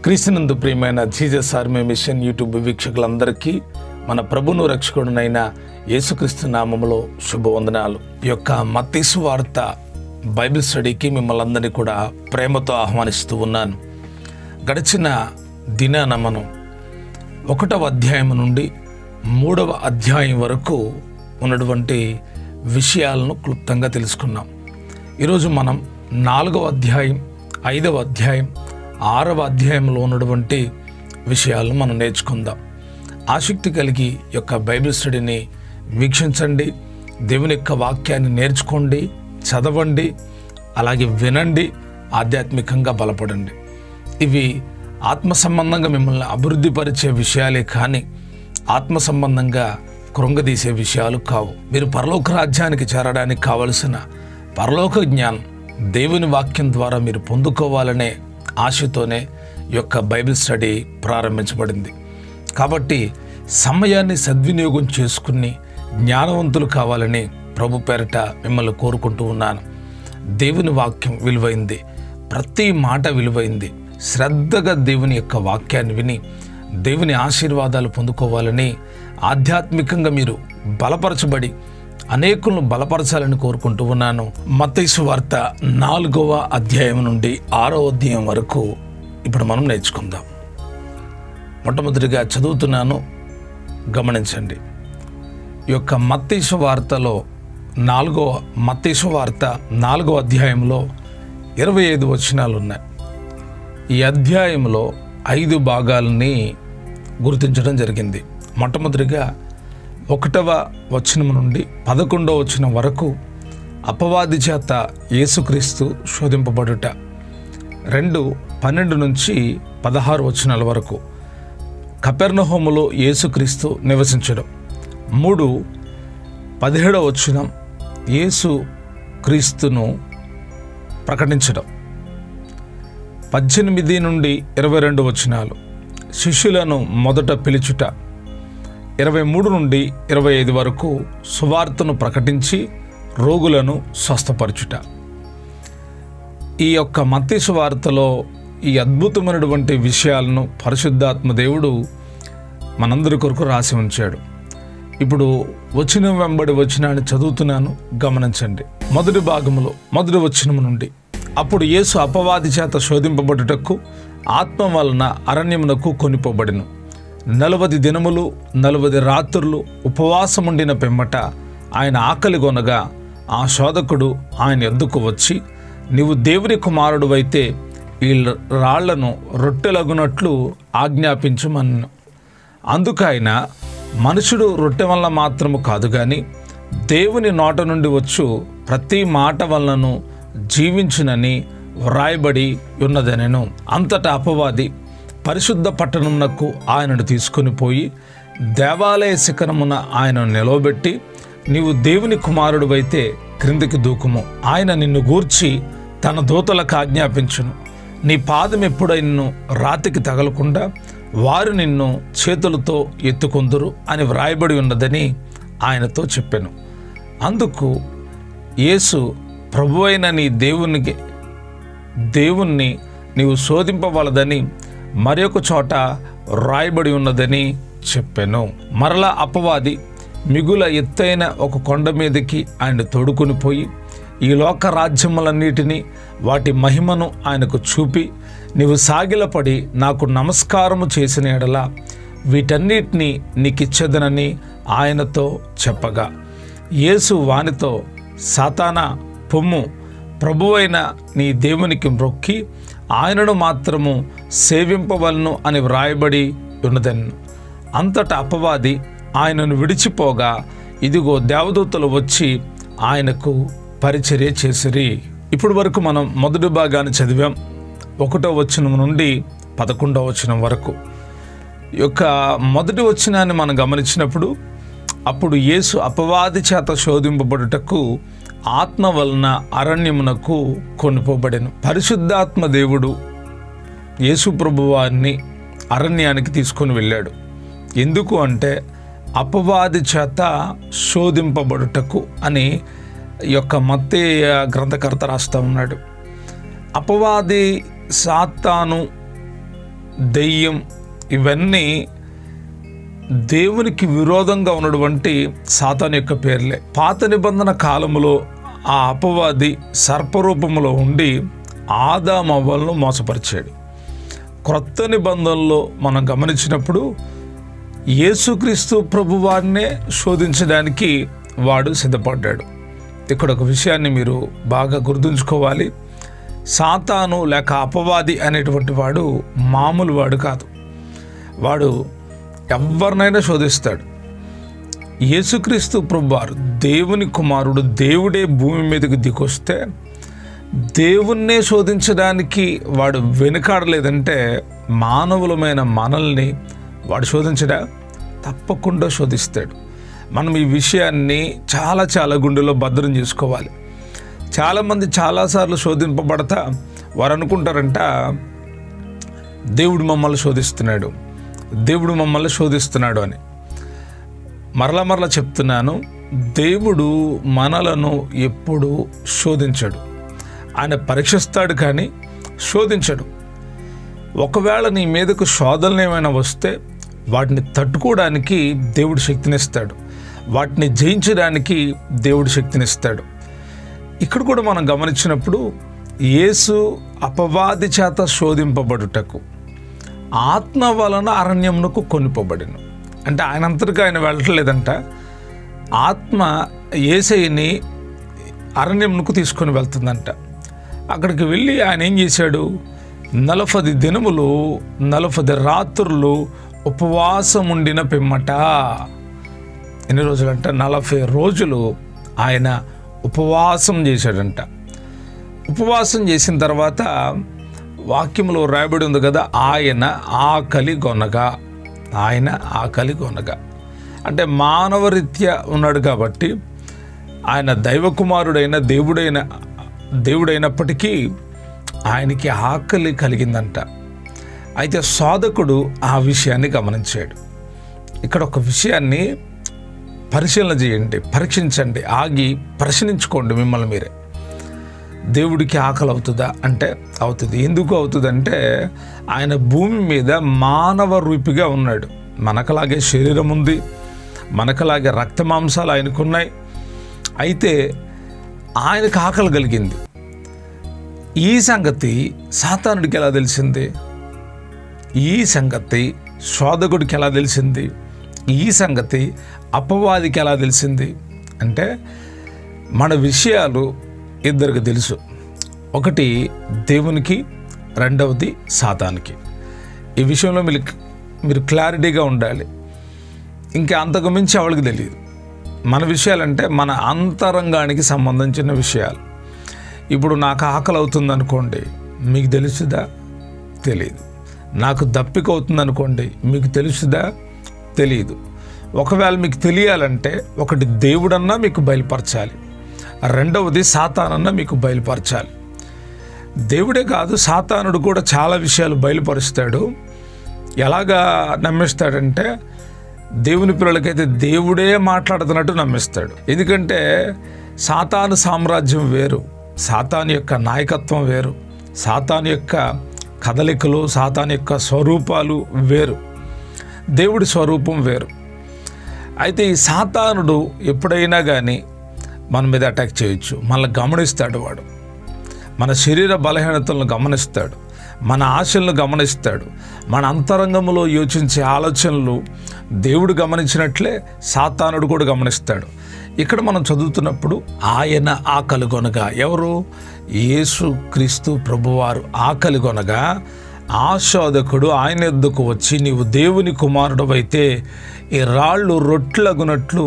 క్రీస్తునందు ప్రియమైన Jesus army machine YouTube వీక్షకులందరికీ మన ప్రభువును రక్షకుడునైన యేసుక్రీస్తు నామములో శుభవందనాలు. ఈ యొక్క మత్తయి సువార్త బైబిల్ స్టడీకి మిమ్మల్ని అందరినీ కూడా ప్రేమతో ఆహ్వానిస్తూ ఉన్నాను. గడిచిన దినాన మనం 1వ అధ్యాయం నుండి 3వ అధ్యాయం వరకు ఉన్నటువంటి విషయాలను క్లుప్తంగా తెలుసుకున్నాం. ఈరోజు మనం 4వ అధ్యాయం, 5వ అధ్యాయం, 6వ అధ్యాయంలో ఉన్నటువంటి విషయాలను మనం నేర్చుకుందాం. ఆసక్తి కలిగి యొక్క బైబిల్ స్టడీని వీక్షించండి, దేవుని యొక్క వాక్యాన్ని నేర్చుకోండి, చదవండి, అలాగే వినండి, ఆధ్యాత్మికంగా బలపడండి. ఇవి ఆత్మ సంబంధంగా మిమ్మల్ని అభివృద్ధి పరిచే విషయాలే కానీ ఆత్మ సంబంధంగా కృంగదీసే విషయాలు కావు. మీరు పరలోక రాజ్యానికి చేరడానికి కావలసిన పరలోక జ్ఞానం దేవుని వాక్యం ద్వారా మీరు పొందుకోవాలనే ఆశతోనే ఈ యొక్క బైబిల్ స్టడీ ప్రారంభించబడింది. కాబట్టి సమయాన్ని సద్వినియోగం చేసుకుని జ్ఞానవంతులు కావాలని ప్రభు పేరట మిమ్మల్ని కోరుకుంటూ ఉన్నాను. దేవుని వాక్యం విలువైంది, ప్రతి మాట విలువైంది. శ్రద్ధగా దేవుని యొక్క వాక్యాన్ని విని దేవుని ఆశీర్వాదాలు పొందుకోవాలని, ఆధ్యాత్మికంగా మీరు బలపరచబడి అనేకులను బలపరచాలని కోరుకుంటూ ఉన్నాను. మత్తయి సువార్త 4వ అధ్యాయం నుండి 6వ అధ్యాయం వరకు ఇప్పుడు మనం నేర్చుకుందాం. మొట్టమొదటిగా చదువుతున్నాను, గమనించండి. ఈ యొక్క మత్తయి సువార్తలో 4వ అధ్యాయంలో 25 వచనాలు ఉన్నాయి. ఈ అధ్యాయంలో 5 భాగాలని గుర్తించడం జరిగింది. మొట్టమొదటిగా 1వ వచనం నుండి 11వ వచనం వరకు అపవాది చేత యేసుక్రీస్తు శోధింపబడుట. 2 12 నుంచి 16 వచనాల వరకు కపెర్నహూములో యేసుక్రీస్తు నివసించడం. 3 17వ వచనం యేసు క్రీస్తును ప్రకటించడం. 18 నుండి 22 వచనాలు శిష్యులను మొదట పిలుచుట. 23 నుండి 25 వరకు సువార్తను ప్రకటించి రోగులను స్వస్థపరచుట. ఈ యొక్క మత్తయి సువార్తలో ఈ అద్భుతమైనటువంటి విషయాలను పరిశుద్ధాత్మ దేవుడు మనందరి కొరకు రాసి ఉంచాడు. ఇప్పుడు వచనం వెంబడి వచనాన్ని చదువుతున్నాను, గమనించండి. మొదటి భాగంలో 1వ వచనం నుండి, అప్పుడు యేసు అపవాది చేత శోధింపబడుటకు ఆత్మ వలన అరణ్యమునకు కొనిపోబడెను. 40 దినములు 40 రాత్రులు ఉపవాసముండిన పిమ్మట ఆయన ఆకలిగొనగా ఆ శోధకుడు ఆయన యొద్దకు వచ్చి, నీవు దేవుని కుమారుడు అయితే ఈ రాళ్లను రొట్టెలగునట్లు ఆజ్ఞాపించుమన్నాను. అందుకు ఆయన, మనుషుడు రొట్టె వల్ల మాత్రము కాదు గాని దేవుని నోట నుండి వచ్చు ప్రతి మాట వలనను జీవించునని వ్రాయబడి ఉన్నదనెను. అంతటా అపవాది పరిశుద్ధ పట్టణమునకు ఆయనను తీసుకొని పోయి దేవాలయ శిఖరమున ఆయనను నిలవబెట్టి, నీవు దేవుని కుమారుడువైతే క్రిందికి దూకుము, ఆయన నిన్ను గూర్చి తన దూతలకు ఆజ్ఞాపించును, నీ పాదం ఎప్పుడైనా రాతికి తగలకుండా వారు నిన్ను చేతులతో ఎత్తుకొందురు అని వ్రాయబడి ఉన్నదని ఆయనతో చెప్పాను. అందుకు యేసు, ప్రభువైన నీ దేవుణ్ణి నీవు శోధింపవలదని మరొక చోట రాయబడి ఉన్నదని చెప్పాను. మరలా అపవాది మిగుల ఎత్తైన ఒక కొండ మీదకి ఆయన తోడుకొని పోయి ఈ లోక రాజ్యములన్నిటినీ వాటి మహిమను ఆయనకు చూపి, నీవు సాగిలపడి నాకు నమస్కారము చేసిన ఎడల వీటన్నిటినీ నీకిచ్చేదనని ఆయనతో చెప్పగా, యేసు వానితో, సాతానా పొమ్ము, ప్రభువైన నీ దేవునికి మ్రొక్కి ఆయనను మాత్రము సేవింపవలను అని వ్రాయబడి ఉన్నదను. అంతటా అపవాది ఆయనను విడిచిపోగా, ఇదిగో దేవదూతలు వచ్చి ఆయనకు పరిచర్య చేసిరి. ఇప్పటి వరకు మనం మొదటి భాగాన్ని చదివాం, 1వ వచనం నుండి 11వ వచనం వరకు. ఈ యొక్క మొదటి వచనాన్ని మనం గమనించినప్పుడు, అప్పుడు యేసు అపవాది చేత శోధింపబడుటకు ఆత్మ వలన అరణ్యమునకు కొనిపోబడెను. పరిశుద్ధాత్మ దేవుడు యేసు ప్రభువారిని అరణ్యానికి తీసుకొని వెళ్ళాడు. ఎందుకు అంటే అపవాది చేత శోధింపబడుటకు అని ఈ యొక్క మత్తయి గ్రంథకర్త రాస్తూ ఉన్నాడు. అపవాది సాతాను దెయ్యం ఇవన్నీ దేవునికి విరోధంగా ఉన్నటువంటి సాతాను యొక్క పేర్లే. పాత నిబంధన కాలంలో ఆ అపవాది సర్పరూపంలో ఉండి ఆదాము అవ్వలను మోసపరిచాడు. క్రొత్త నిబంధనలో మనం గమనించినప్పుడు యేసుక్రీస్తు ప్రభువారినే శోధించడానికి వాడు సిద్ధపడ్డాడు. ఇక్కడ ఒక విషయాన్ని మీరు బాగా గుర్తుంచుకోవాలి. సాతాను లేక అపవాది అనేటువంటి వాడు మామూలు వాడు కాదు. వాడు ఎవరినైనా శోధిస్తాడు. యేసుక్రీస్తు ప్రభువారు దేవుని కుమారుడు, దేవుడే భూమి మీదకి దిగొస్తే దేవుణ్ణే శోధించడానికి వాడు వెనుకాడలేదంటే మానవులమైన మనల్ని వాడు శోధించడా? తప్పకుండా శోధిస్తాడు. మనం ఈ విషయాన్ని చాలా గుండెలో భద్రం చేసుకోవాలి. చాలామంది చాలాసార్లు శోధింపబడతా వారు అనుకుంటారంట, దేవుడు మమ్మల్ని శోధిస్తున్నాడు, దేవుడు మమ్మల్ని శోధిస్తున్నాడు అని. మరలా చెప్తున్నాను, దేవుడు మనలను ఎప్పుడూ శోధించడు. ఆయన పరీక్షిస్తాడు కానీ శోధించడు. ఒకవేళ నీ మీదకు శోధనలు ఏమైనా వస్తే వాటిని తట్టుకోవడానికి దేవుడు శక్తినిస్తాడు, వాటిని జయించడానికి దేవుడు శక్తినిస్తాడు. ఇక్కడ కూడా మనం గమనించినప్పుడు యేసు అపవాది చేత శోధింపబడుటకు ఆత్మ వలన అరణ్యమునకు కొనిపోబడిను. అంటే ఆయనంతటిగా ఆయన వెళ్ళట్లేదంట. ఆత్మ యేసయ్యని అరణ్యమునకు తీసుకొని వెళ్తుందంట. అక్కడికి వెళ్ళి ఆయన ఏం చేశాడు? 40 దినములు 40 రాత్రులు ఉపవాసం ఉండిన పిమ్మట, ఎన్ని రోజులంట? 40 రోజులు ఆయన ఉపవాసం చేశాడంట. ఉపవాసం చేసిన తర్వాత వాక్యంలో రాయబడి ఉంది కదా, ఆయన ఆకలి కొనగా అంటే మానవరీత్యా ఉన్నాడు కాబట్టి ఆయన దైవకుమారుడైన దేవుడైనప్పటికీ ఆయనకి ఆకలి కలిగిందంట. అయితే సాధకుడు ఆ విషయాన్ని గమనించాడు. ఇక్కడ ఒక విషయాన్ని పరిశీలన చేయండి, పరీక్షించండి, ఆగి ప్రశ్నించుకోండి మిమ్మల్ని మీరే. దేవుడికి ఆకలి అవుతుందా అంటే అవుతుంది. ఎందుకు అవుతుందంటే ఆయన భూమి మీద మానవ రూపిగా ఉన్నాడు. మనకలాగే శరీరం ఉంది, మనకలాగే రక్త మాంసాలు ఆయనకున్నాయి. అయితే ఆయనకు ఆకలి కలిగింది. ఈ సంగతి సాతానుడికి ఎలా తెలిసింది? ఈ సంగతి శోధకుడికి ఎలా తెలిసింది? ఈ సంగతి అపవాదికి ఎలా తెలిసింది? అంటే మన విషయాలు ఇద్దరికి తెలుసు. ఒకటి దేవునికి, రెండవది సాతానికి. ఈ విషయంలో మీరు క్లారిటీగా ఉండాలి. ఇంకా అంతకు మించి ఎవరికి తెలియదు. మన విషయాలంటే మన అంతరంగానికి సంబంధించిన విషయాలు. ఇప్పుడు నాకు ఆకలి అవుతుంది అనుకోండి, మీకు తెలుస్తుందా? తెలియదు. నాకు దప్పిక అవుతుంది అనుకోండి, మీకు తెలుస్తుందా? తెలియదు. ఒకవేళ మీకు తెలియాలంటే ఒకటి దేవుడన్నా మీకు బయలుపరచాలి, రెండవది సాతానన్నా మీకు బయలుపరచాలి. దేవుడే కాదు, సాతానుడు కూడా చాలా విషయాలు బయలుపరుస్తాడు. ఎలాగా నమ్మిస్తాడంటే దేవుని పిల్లలకైతే దేవుడే మాట్లాడుతున్నట్టు నమ్మిస్తాడు. ఎందుకంటే సాతాను సామ్రాజ్యం వేరు, సాతాను యొక్క నాయకత్వం వేరు, సాతాను యొక్క కదలికలు, సాతాను యొక్క స్వరూపాలు వేరు, దేవుడి స్వరూపం వేరు. అయితే ఈ సాతానుడు ఎప్పుడైనా కానీ మన మీద అటాక్ చేయొచ్చు. మనల్ని గమనిస్తాడు. వాడు మన శరీర బలహీనతలను గమనిస్తాడు, మన ఆశలను గమనిస్తాడు, మన అంతరంగంలో యోచించే ఆలోచనలు దేవుడు గమనించినట్లే సాతానుడు కూడా గమనిస్తాడు. ఇక్కడ మనం చదువుతున్నప్పుడు ఆయన ఆకలి కొనగా, ఎవరు? యేసుక్రీస్తు ప్రభువారు ఆకలి కొనగా ఆ శోధకుడు ఆయన యొద్దకు వచ్చి, నీవు దేవుని కుమారుడవైతే ఈ రాళ్ళు రొట్లగునట్లు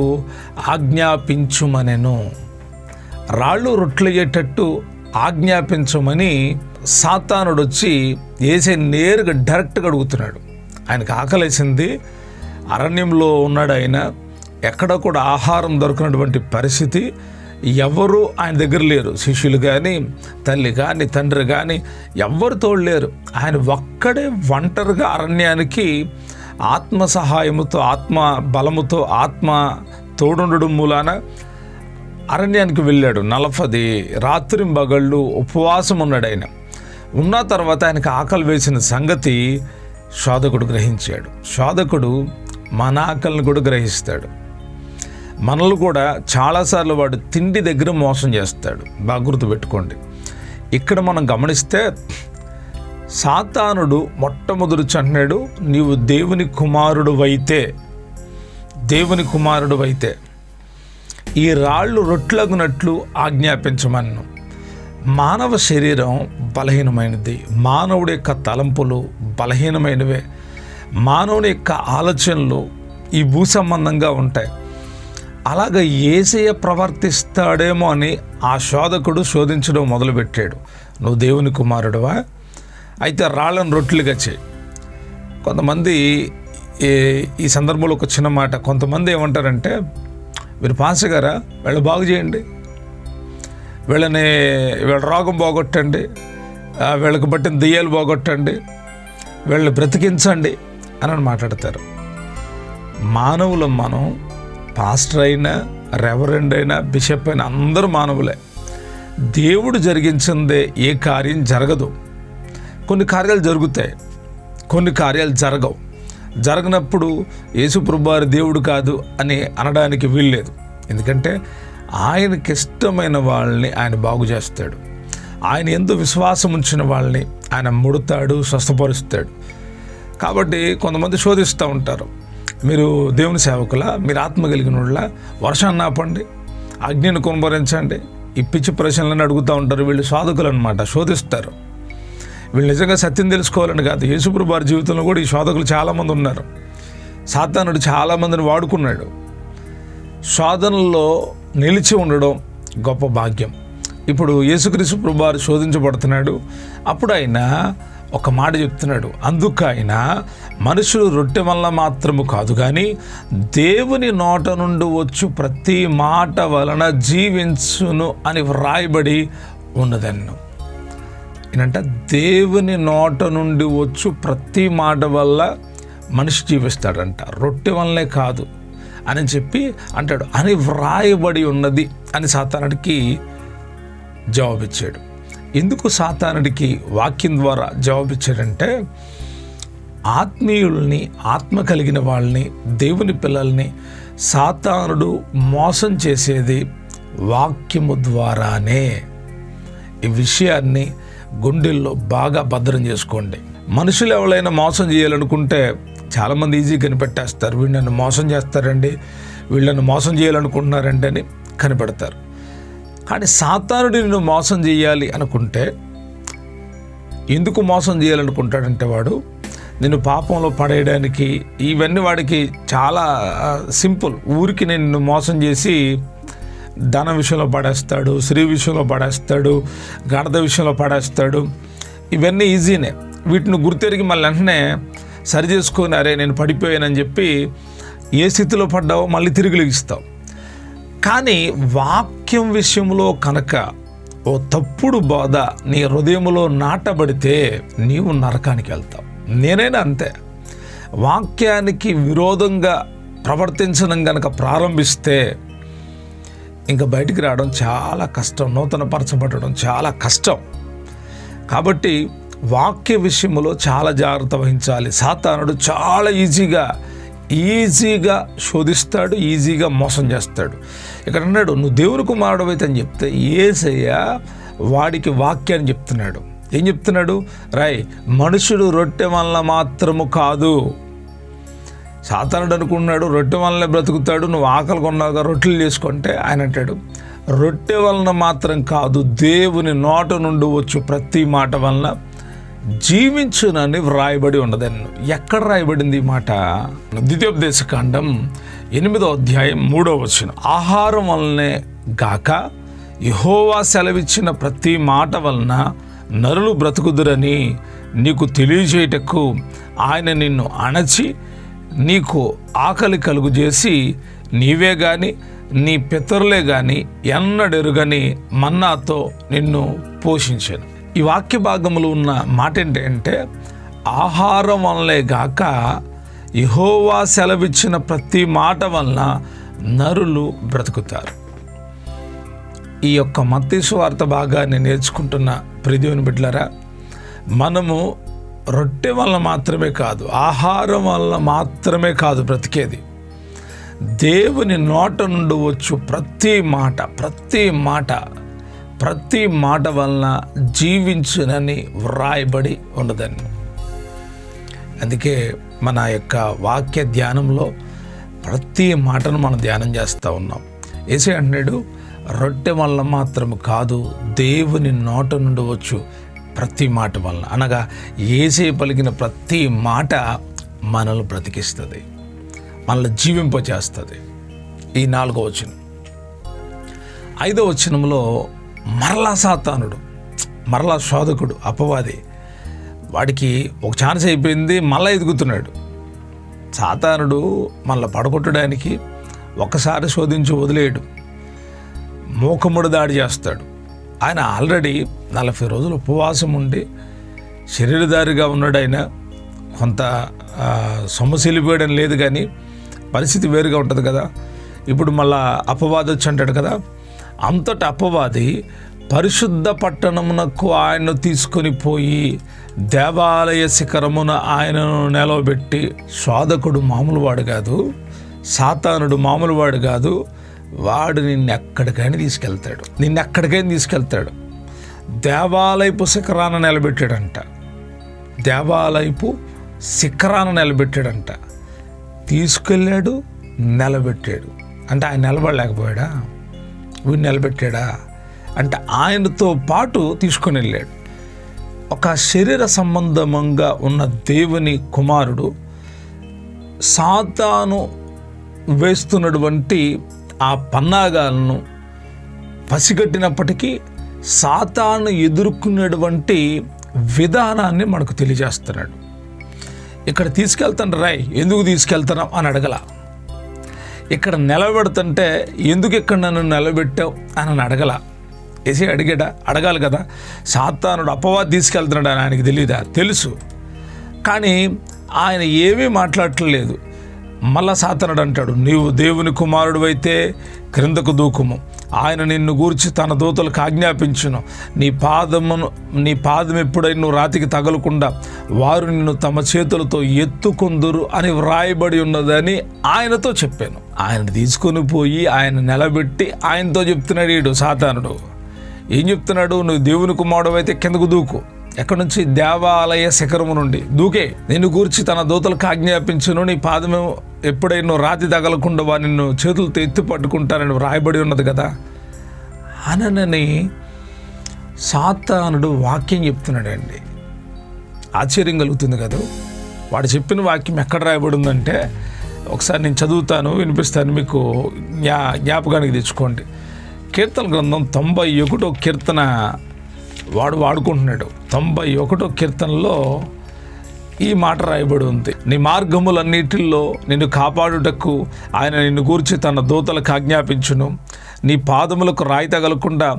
ఆజ్ఞాపించుమనెను. రాళ్ళు రొట్లయ్యేటట్టు ఆజ్ఞాపించమని సాతానుడు వచ్చి యేసే నేరుగా డైరెక్ట్గా అడుగుతున్నాడు. ఆయనకు ఆకలేసింది, అరణ్యంలో ఉన్నాడు ఆయన, ఎక్కడ కూడా ఆహారం దొరకనటువంటి పరిస్థితి, ఎవరు ఆయన దగ్గర లేరు. శిష్యులు కానీ, తల్లి కానీ, తండ్రి కానీ ఎవ్వరు తోడలేరు. ఆయన ఒక్కడే ఒంటరిగా అరణ్యానికి ఆత్మ సహాయముతో, ఆత్మ బలముతో, ఆత్మ తోడుండడం మూలాన అరణ్యానికి వెళ్ళాడు. 40 రాత్రింబగళ్ళు ఉపవాసం ఉన్నాడు. ఆయన ఉన్న తర్వాత ఆయనకు ఆకలి వేసిన సంగతి శోధకుడు గ్రహించాడు. శోధకుడు మన ఆకలిని కూడా గ్రహిస్తాడు. మనల్ని కూడా చాలాసార్లు వాడు తిండి దగ్గర మోసం చేస్తాడు. బాగా గుర్తుపెట్టుకోండి. ఇక్కడ మనం గమనిస్తే సాతానుడు మొట్టమొదటి అంటున్నాడు, నీవు దేవుని కుమారుడు అయితే ఈ రాళ్ళు రొట్లగునట్లు ఆజ్ఞాపించమన్ను. మానవ శరీరం బలహీనమైనది. మానవుడి యొక్క తలంపులు బలహీనమైనవే. మానవుని యొక్క ఆలోచనలు ఈ భూ సంబంధంగా ఉంటాయి. అలాగ యేసయ్య ప్రవర్తిస్తాడేమో అని ఆ శోధకుడు శోధించడం మొదలుపెట్టాడు. నువ్వు దేవుని కుమారుడువా? అయితే రాళ్ళను రొట్టెలుగా చేయి. కొంతమంది ఈ సందర్భంలో ఒక చిన్న మాట, కొంతమంది ఏమంటారంటే, మీరు పాస్టర్ గారా, వీళ్ళు బాగు చేయండి, వీళ్ళ రోగం పోగొట్టండి, వీళ్ళకి పట్టిన దెయ్యాలు పోగొట్టండి, వీళ్ళని బ్రతికించండి అని మాట్లాడతారు. మానవులం మనం. పాస్టర్ అయినా, రెవరెండ్ అయినా, బిషప్ అయినా అందరూ మానవులే. దేవుడు జరిగించిందే ఏ కార్యం జరగదు. కొన్ని కార్యాలు జరుగుతాయి, కొన్ని కార్యాలు జరగవు. జరగనప్పుడు యేసు ప్రభువారు దేవుడు కాదు అని అనడానికి వీల్లేదు. ఎందుకంటే ఆయనకి ఇష్టమైన వాళ్ళని ఆయన బాగు చేస్తాడు. ఆయన ఎందు విశ్వాసం ఉంచిన వాళ్ళని ఆయన ముడతాడు, స్వస్థపరుస్తాడు. కాబట్టి కొంతమంది శోధిస్తూ ఉంటారు, మీరు దేవుని సేవకులా, మీరు ఆత్మ కలిగిన వాళ్ళ, వర్షాన్ని ఆపండి, అగ్నిని కుమ్మరించండి, ఈ పిచ్చి ప్రశ్నలను అడుగుతూ ఉంటారు. వీళ్ళు శోధకులు అనమాట, శోధిస్తారు. వీళ్ళు నిజంగా సత్యం తెలుసుకోవాలని కాదు. యేసుప్రభు వారి జీవితంలో కూడా ఈ శోధకులు చాలామంది ఉన్నారు. సాతానుడు చాలామందిని వాడుకున్నాడు. శోధనలో నిలిచి ఉండడం గొప్ప భాగ్యం. ఇప్పుడు యేసుక్రీస్తు ప్రభువు వారు శోధించబడుతున్నాడు. అప్పుడు ఆయన ఒక మాట చెప్తున్నాడు, అందుకు ఆయన మనుషులు రొట్టె వల్ల మాత్రము కాదు కానీ దేవుని నోట నుండి వచ్చు ప్రతి మాట వలన జీవించును అని వ్రాయబడి ఉన్నదన్ను. ఏంటంటే దేవుని నోట నుండి వచ్చు ప్రతి మాట వల్ల మనిషి జీవిస్తాడంట, రొట్టె వల్లనే కాదు అని చెప్పి అంటాడు. అని వ్రాయబడి ఉన్నది అని సాతానుడికి జవాబిచ్చాడు. ఎందుకు సాతానుడికి వాక్యం ద్వారా జవాబిచ్చాడంటే, ఆత్మీయుల్ని, ఆత్మ కలిగిన వాళ్ళని, దేవుని పిల్లల్ని సాతానుడు మోసం చేసేది వాక్యము ద్వారానే. ఈ విషయాన్ని గుండెల్లో బాగా భద్రం చేసుకోండి. మనుషులు ఎవరైనా మోసం చేయాలనుకుంటే చాలామంది ఈజీ కనిపెట్టేస్తారు. వీళ్ళు నన్ను మోసం చేస్తారండి, వీళ్ళను మోసం చేయాలనుకుంటున్నారండి అని కనిపెడతారు. కానీ సాతానుడు నిన్ను మోసం చేయాలి అనుకుంటే, ఎందుకు మోసం చేయాలనుకుంటాడంటే, వాడు నిన్ను పాపంలో పడేయడానికి, ఇవన్నీ వాడికి చాలా సింపుల్. ఊరికి నిన్ను మోసం చేసి ధన విషయంలో పడేస్తాడు, స్త్రీ విషయంలో పడేస్తాడు, గాఢత విషయంలో పడేస్తాడు. ఇవన్నీ ఈజీనే. వీటిని గుర్తెరిగి మళ్ళీ వెంటనే సరి చేసుకొని, అరే నేను పడిపోయానని చెప్పి ఏ స్థితిలో పడ్డావో మళ్ళీ తిరిగి లెగిస్తావు. కానీ వాక్యం విషయంలో కనుక ఓ తప్పుడు బోధ నీ హృదయంలో నాటబడితే నీవు నరకానికి వెళ్తావు. నేనైనా అంతే. వాక్యానికి విరోధంగా ప్రవర్తించడం కనుక ప్రారంభిస్తే ఇంకా బయటికి రావడం చాలా కష్టం, నూతనపరచబడడం చాలా కష్టం. కాబట్టి వాక్య విషయంలో చాలా జాగ్రత్త వహించాలి. సాతానుడు చాలా ఈజీగా శోధిస్తాడు, ఈజీగా మోసం చేస్తాడు. ఇక్కడ అన్నాడు, నువ్వు దేవుని కుమారుడు అయితే అని చెప్తే యేసయ్య వాడికి వాక్యాన్ని చెప్తున్నాడు. ఏం చెప్తున్నాడు? మనుషుడు రొట్టె వల్ల మాత్రము కాదు. సాతానుడు అనుకున్నాడు రొట్టె వల్లనే బ్రతుకుతాడు, నువ్వు ఆకలి కొన్నావుగా రొట్టెలు చేసుకుంటే, ఆయన అంటాడు రొట్టె వలన మాత్రం కాదు, దేవుని నోట నుండి వచ్చు ప్రతి మాట వలన జీవించునని వ్రాయబడి ఉన్నదన్ను. ఎక్కడ రాయబడింది ఈ మాట? ద్వితీయోపదేశకాండం 8వ అధ్యాయం 3వ వచనం. ఆహారం వలనే గాక యెహోవా సెలవిచ్చిన ప్రతి మాట వలన నరులు బ్రతుకుదురని నీకు తెలియజేయటకు ఆయన నిన్ను అణచి నీకు ఆకలి కలుగు చేసి నీవే గాని నీ పితరులే గాని ఎన్నడెరుగని మన్నాతో నిన్ను పోషించాను. ఈ వాక్య భాగంలో ఉన్న మాట ఏంటంటే, ఆహారం వల్లే గాక యెహోవా సెలవిచ్చిన ప్రతి మాట వలన నరులు బ్రతుకుతారు. ఈ యొక్క మత్తయి సువార్త భాగాన్ని నేర్చుకుంటున్న ప్రియ దేవుని బిడ్డలారా, మనము రొట్టె వల్ల మాత్రమే కాదు, ఆహారం వల్ల మాత్రమే కాదు బ్రతికేది. దేవుని నోట నుండి వచ్చు ప్రతి మాట వలన జీవించునని వ్రాయబడి ఉన్నదని. అందుకే మన యొక్క వాక్య ధ్యానంలో ప్రతి మాటను మనం ధ్యానం చేస్తూ ఉన్నాం. యేసయ్య అంటున్నాడు, రొట్టె వల్ల మాత్రం కాదు, దేవుని నోట నుండి వచ్చు ప్రతి మాట వలన. అనగా యేసయ్య పలికిన ప్రతి మాట మనల్ని బ్రతికిస్తుంది, మనల్ని జీవింపచేస్తుంది. ఈ 4వ వచనం. 5వ వచనంలో మరలా సాతానుడు, మరలా శోధకుడు, అపవాది, వాడికి ఒక ఛాన్స్ అయిపోయింది, మళ్ళీ ఎదుగుతున్నాడు. సాతానుడు మళ్ళీ పడగొట్టడానికి ఒకసారి శోధించి వదిలేయడు, మూకముడు దాడి చేస్తాడు. ఆయన ఆల్రెడీ 40 రోజులు ఉపవాసం ఉండి శరీరధారిగా ఉన్నాడు. ఆయన కొంత సొమ్మసిల్లిపోయడం లేదు, కానీ పరిస్థితి వేరుగా ఉంటుంది కదా. ఇప్పుడు మళ్ళా అపవాది వచ్చి అంటాడు కదా, అంతటా అపవాది పరిశుద్ధ పట్టణమునకు ఆయన్ను తీసుకొని పోయి దేవాలయ శిఖరమున ఆయనను నిలవబెట్టి, శోధకుడు మామూలు వాడు కాదు, సాతానుడు మామూలు వాడు కాదు, వాడు నిన్నెక్కడికైనా తీసుకెళ్తాడు. దేవాలయపు శిఖరాన నిలబెట్టాడంట, తీసుకెళ్ళాడు, నిలబెట్టాడు. అంటే ఆయన నిలబడలేకపోయాడా? వీడు నిలబెట్టాడా? అంటే ఆయనతో పాటు తీసుకొని వెళ్ళాడు. ఒక శరీర సంబంధంగా ఉన్న దేవుని కుమారుడు సాతాను వేస్తున్నటువంటి ఆ పన్నాగాలను పసిగట్టినప్పటికీ సాతాను ఎదుర్కొనేటువంటి విధానాన్ని మనకు తెలియజేస్తున్నాడు. ఇక్కడ తీసుకెళ్తాను రాయ్, ఎందుకు తీసుకెళ్తున్నాం అని అడగల. ఇక్కడ నిలబెడుతుంటే ఎందుకు ఇక్కడ నన్ను నిలబెట్టావు అని అడగల. యేసయ్య అడగాలి కదా. సాతానుడు అపవాది తీసుకెళ్తున్నాడు అని ఆయనకి తెలియదా? తెలుసు. కానీ ఆయన ఏమీ మాట్లాడట్లేదు. మళ్ళా సాతానుడు అంటాడు, నీవు దేవుని కుమారుడు అయితే క్రిందకు దూకుము, ఆయన నిన్ను గూర్చి తన దూతలకు ఆజ్ఞాపించును, నీ పాదం ఎప్పుడైనా నువ్వు రాతికి తగలకుండా వారు నిన్ను తమ చేతులతో ఎత్తుకొందురు అని వ్రాయబడి ఉన్నదని ఆయనతో చెప్పాను. ఆయన తీసుకొని పోయి ఆయన నిలబెట్టి ఆయనతో చెప్తున్నాడు ఈడు సాతానుడు. ఏం చెప్తున్నాడు? నువ్వు దేవుని కుమారుడు అయితే కిందకు దూకు. ఎక్కడి నుంచి? దేవాలయ శిఖరము నుండి దూకే. నిన్ను గూర్చి తన దూతలకు ఆజ్ఞాపించును, నీ పాదం ఎప్పుడైనా రాతి తగలకుండా వారు నిన్ను చేతులతో ఎత్తి పట్టుకుంటారని వ్రాయబడి ఉన్నది కదా అనని సాతానుడు వాక్యం చెప్తున్నాడండి. ఆశ్చర్యం కలుగుతుంది కదా. వాడు చెప్పిన వాక్యం ఎక్కడ రాయబడి ఉందంటే, ఒకసారి నేను చదువుతాను, వినిపిస్తాను, మీకు జ్ఞాపకానికి తెచ్చుకోండి. కీర్తన గ్రంథం 91వ కీర్తన వాడుకుంటున్నాడు. 91వ కీర్తనలో ఈ మాట రాయబడి ఉంది, నీ మార్గములన్నిటిల్లో నిన్ను కాపాడుటకు ఆయన నిన్ను గూర్చి తన దూతలకు ఆజ్ఞాపించును, నీ పాదములకు రాయి తగలకుండా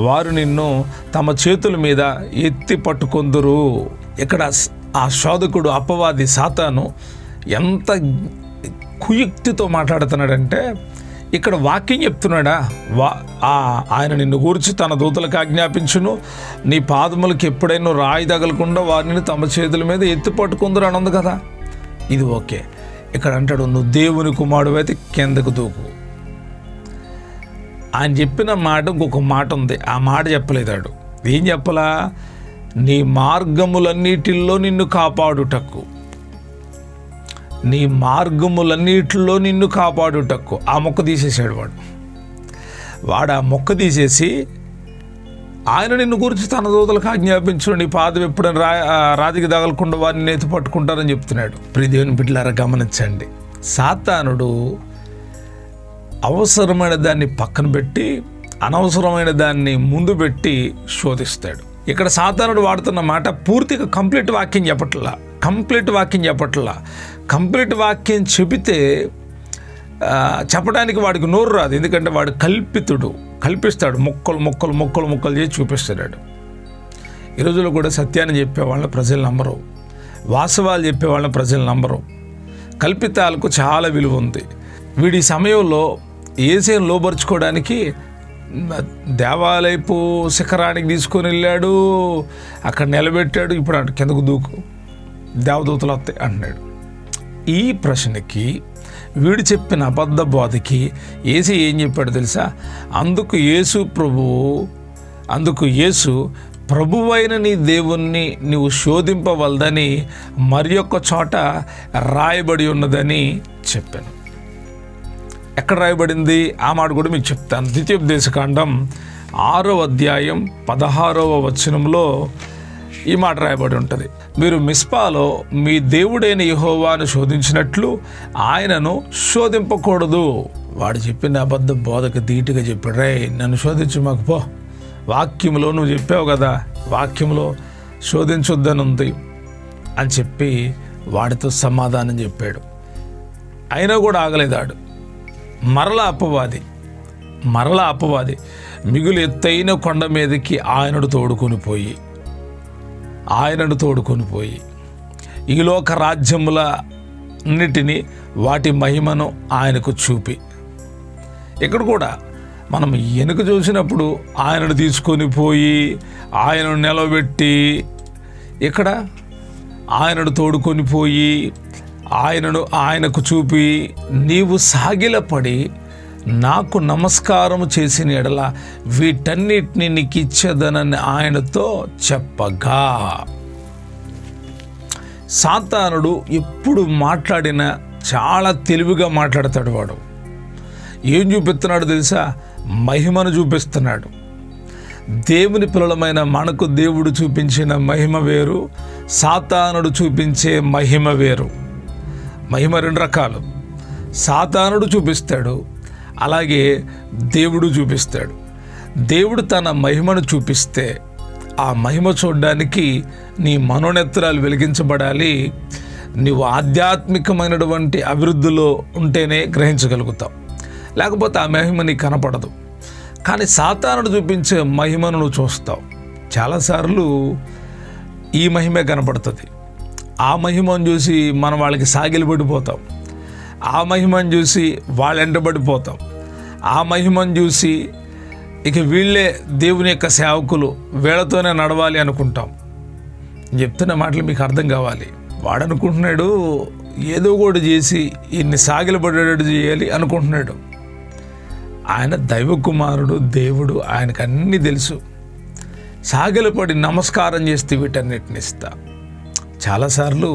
వారు నిన్ను తమ చేతుల మీద ఎత్తి పట్టుకొందురు. ఇక్కడ ఆ శోధకుడు అపవాది సాతాను ఎంత కుయుక్తితో మాట్లాడుతున్నాడంటే, ఇక్కడ వాక్యం చెప్తున్నాడా? ఆయన నిన్ను గూర్చి తన దూతలకు ఆజ్ఞాపించును, నీ పాదములకు ఎప్పుడైనా రాయి తగలకుండా వారిని తమ చేతుల మీద ఎత్తి పట్టుకుందరు అని ఉంది కదా. ఇది ఓకే. ఇక్కడ అంటాడు, నువ్వు దేవుని కుమారుడు అయితే కిందకు దూకు. ఆయన చెప్పిన మాట ఇంకొక మాట ఉంది, ఆ మాట చెప్పలేదాడు. ఏం చెప్పలా? నీ మార్గములన్నిటిలో నిన్ను కాపాడుటకు, నీ మార్గములన్నిటిలో నిన్ను కాపాడుటకు. ఆ మొక్క తీసేసాడు వాడు ఆ మొక్క తీసేసి ఆయన నిన్ను గురించి తన దూతలకు ఆజ్ఞాపించు, నీ పాదం ఎప్పుడైనా రాతికి తగలకుండా వారిని ఎత్తి పట్టుకుంటారని చెప్తున్నాడు. ప్రియ దేవుని బిడ్డలారా గమనించండి, సాతానుడు అవసరమైన దాన్ని పక్కన పెట్టి అనవసరమైన దాన్ని ముందు పెట్టి శోధిస్తాడు. ఇక్కడ సాతానుడు వాడుతున్న మాట పూర్తిగా కంప్లీట్ వాక్యం చెప్పట్లా. కంప్లీట్ వాక్యం చెబితే చెప్పడానికి వాడికి నోరు రాదు. ఎందుకంటే వాడు కల్పిస్తాడు, మొక్కలు చేసి చూపిస్తాడు. ఈ రోజుల్లో కూడా సత్యాన్ని చెప్పేవాళ్ళని ప్రజలు నమ్మరు, వాస్తవాలు చెప్పేవాళ్ళని ప్రజలు నమ్మరు. కల్పితాలకు చాలా విలువ ఉంది. వీడి సమయంలో యేసుని లోబరుచుకోవడానికి దేవాలయపు శిఖరానికి తీసుకొని వెళ్ళాడు, అక్కడ నిలబెట్టాడు. ఇప్పుడు కిందకు దూకు, దేవదూతలు వస్తాయి అంటున్నాడు. ఈ ప్రశ్నకి వీడు చెప్పిన అబద్ధ బోధకి యేసు ఏం చెప్పాడు తెలుసా? అందుకు యేసు ప్రభువైన నీ దేవుణ్ణి నీవు శోధింపవలదని మరి ఒక్క చోట రాయబడి ఉన్నదని చెప్పాను. ఎక్కడ రాయబడింది ఆ మాట కూడా మీకు చెప్తాను. ద్వితీయోపదేశకాండం 6వ అధ్యాయం 16వ వచనంలో ఈ మాట రాయబడి ఉంటుంది. మీరు మిస్పాలో మీ దేవుడైన యెహోవాను శోధించినట్లు ఆయనను శోధింపకూడదు. వాడు చెప్పిన అబద్ధ బోధకు ధీటుగా చెప్పాడు, రే నన్ను శోధించు మాకు పో, వాక్యంలో నువ్వు చెప్పావు కదా, వాక్యంలో శోధించొద్దని ఉంది అని చెప్పి వాడితో సమాధానం చెప్పాడు. అయినా కూడా ఆగలేదాడు. మరలా అపవాది మిగులు ఎత్తైన కొండ మీదకి ఆయనను తోడుకొని పోయి ఈ లోక రాజ్యములన్నిటినీ వాటి మహిమను ఆయనకు చూపి, ఇక్కడ కూడా మనం వెనుక చూసినప్పుడు ఆయనను తీసుకొని పోయి ఆయనను నిలబెట్టి, ఇక్కడ ఆయనను తోడుకొని పోయి ఆయనకు చూపి, నీవు సాగిలపడి నాకు నమస్కారం చేసిన ఎడల వీటన్నిటిని నీకు ఇచ్చేదనని ఆయనతో చెప్పగా. సాతానుడు ఎప్పుడు మాట్లాడినా చాలా తెలివిగా మాట్లాడతాడు. వాడు ఏం చూపిస్తున్నాడు తెలుసా? మహిమను చూపిస్తున్నాడు. దేవుని పిల్లలమైన మనకు దేవుడు చూపించిన మహిమ వేరు, సాతానుడు చూపించే మహిమ వేరు. మహిమ 2 రకాలు. సాతానుడు చూపిస్తాడు, అలాగే దేవుడు చూపిస్తాడు. దేవుడు తన మహిమను చూపిస్తే ఆ మహిమ చూడడానికి నీ మనోనేత్రాలు వెలిగించబడాలి. నీవు ఆధ్యాత్మికమైనటువంటి అభివృద్ధిలో ఉంటేనే గ్రహించగలుగుతావు, లేకపోతే ఆ మహిమ నీకు కనపడదు. కానీ సాతానుడు చూపించే మహిమను నువ్వు చూస్తావు. చాలాసార్లు ఈ మహిమే కనపడుతుంది. ఆ మహిమను చూసి మనం వాళ్ళకి సాగిలపడిపోతాం. ఆ మహిమను చూసి వాళ్ళు వెంటబడిపోతాం. ఆ మహిమను చూసి ఇక వీళ్ళే దేవుని యొక్క సేవకులు, వీళ్ళతోనే నడవాలి అనుకుంటాం. చెప్తున్న మాటలు మీకు అర్థం కావాలి. వాడు అనుకుంటున్నాడు ఏదో కూడా చేసి ఇన్ని సాగిలపడేటట్టు చేయాలి అనుకుంటున్నాడు. ఆయన దైవ కుమారుడు, దేవుడు, ఆయనకు అన్నీ తెలుసు. సాగిలపడి నమస్కారం చేస్తే వీటన్నిటిని ఇస్తా. చాలాసార్లు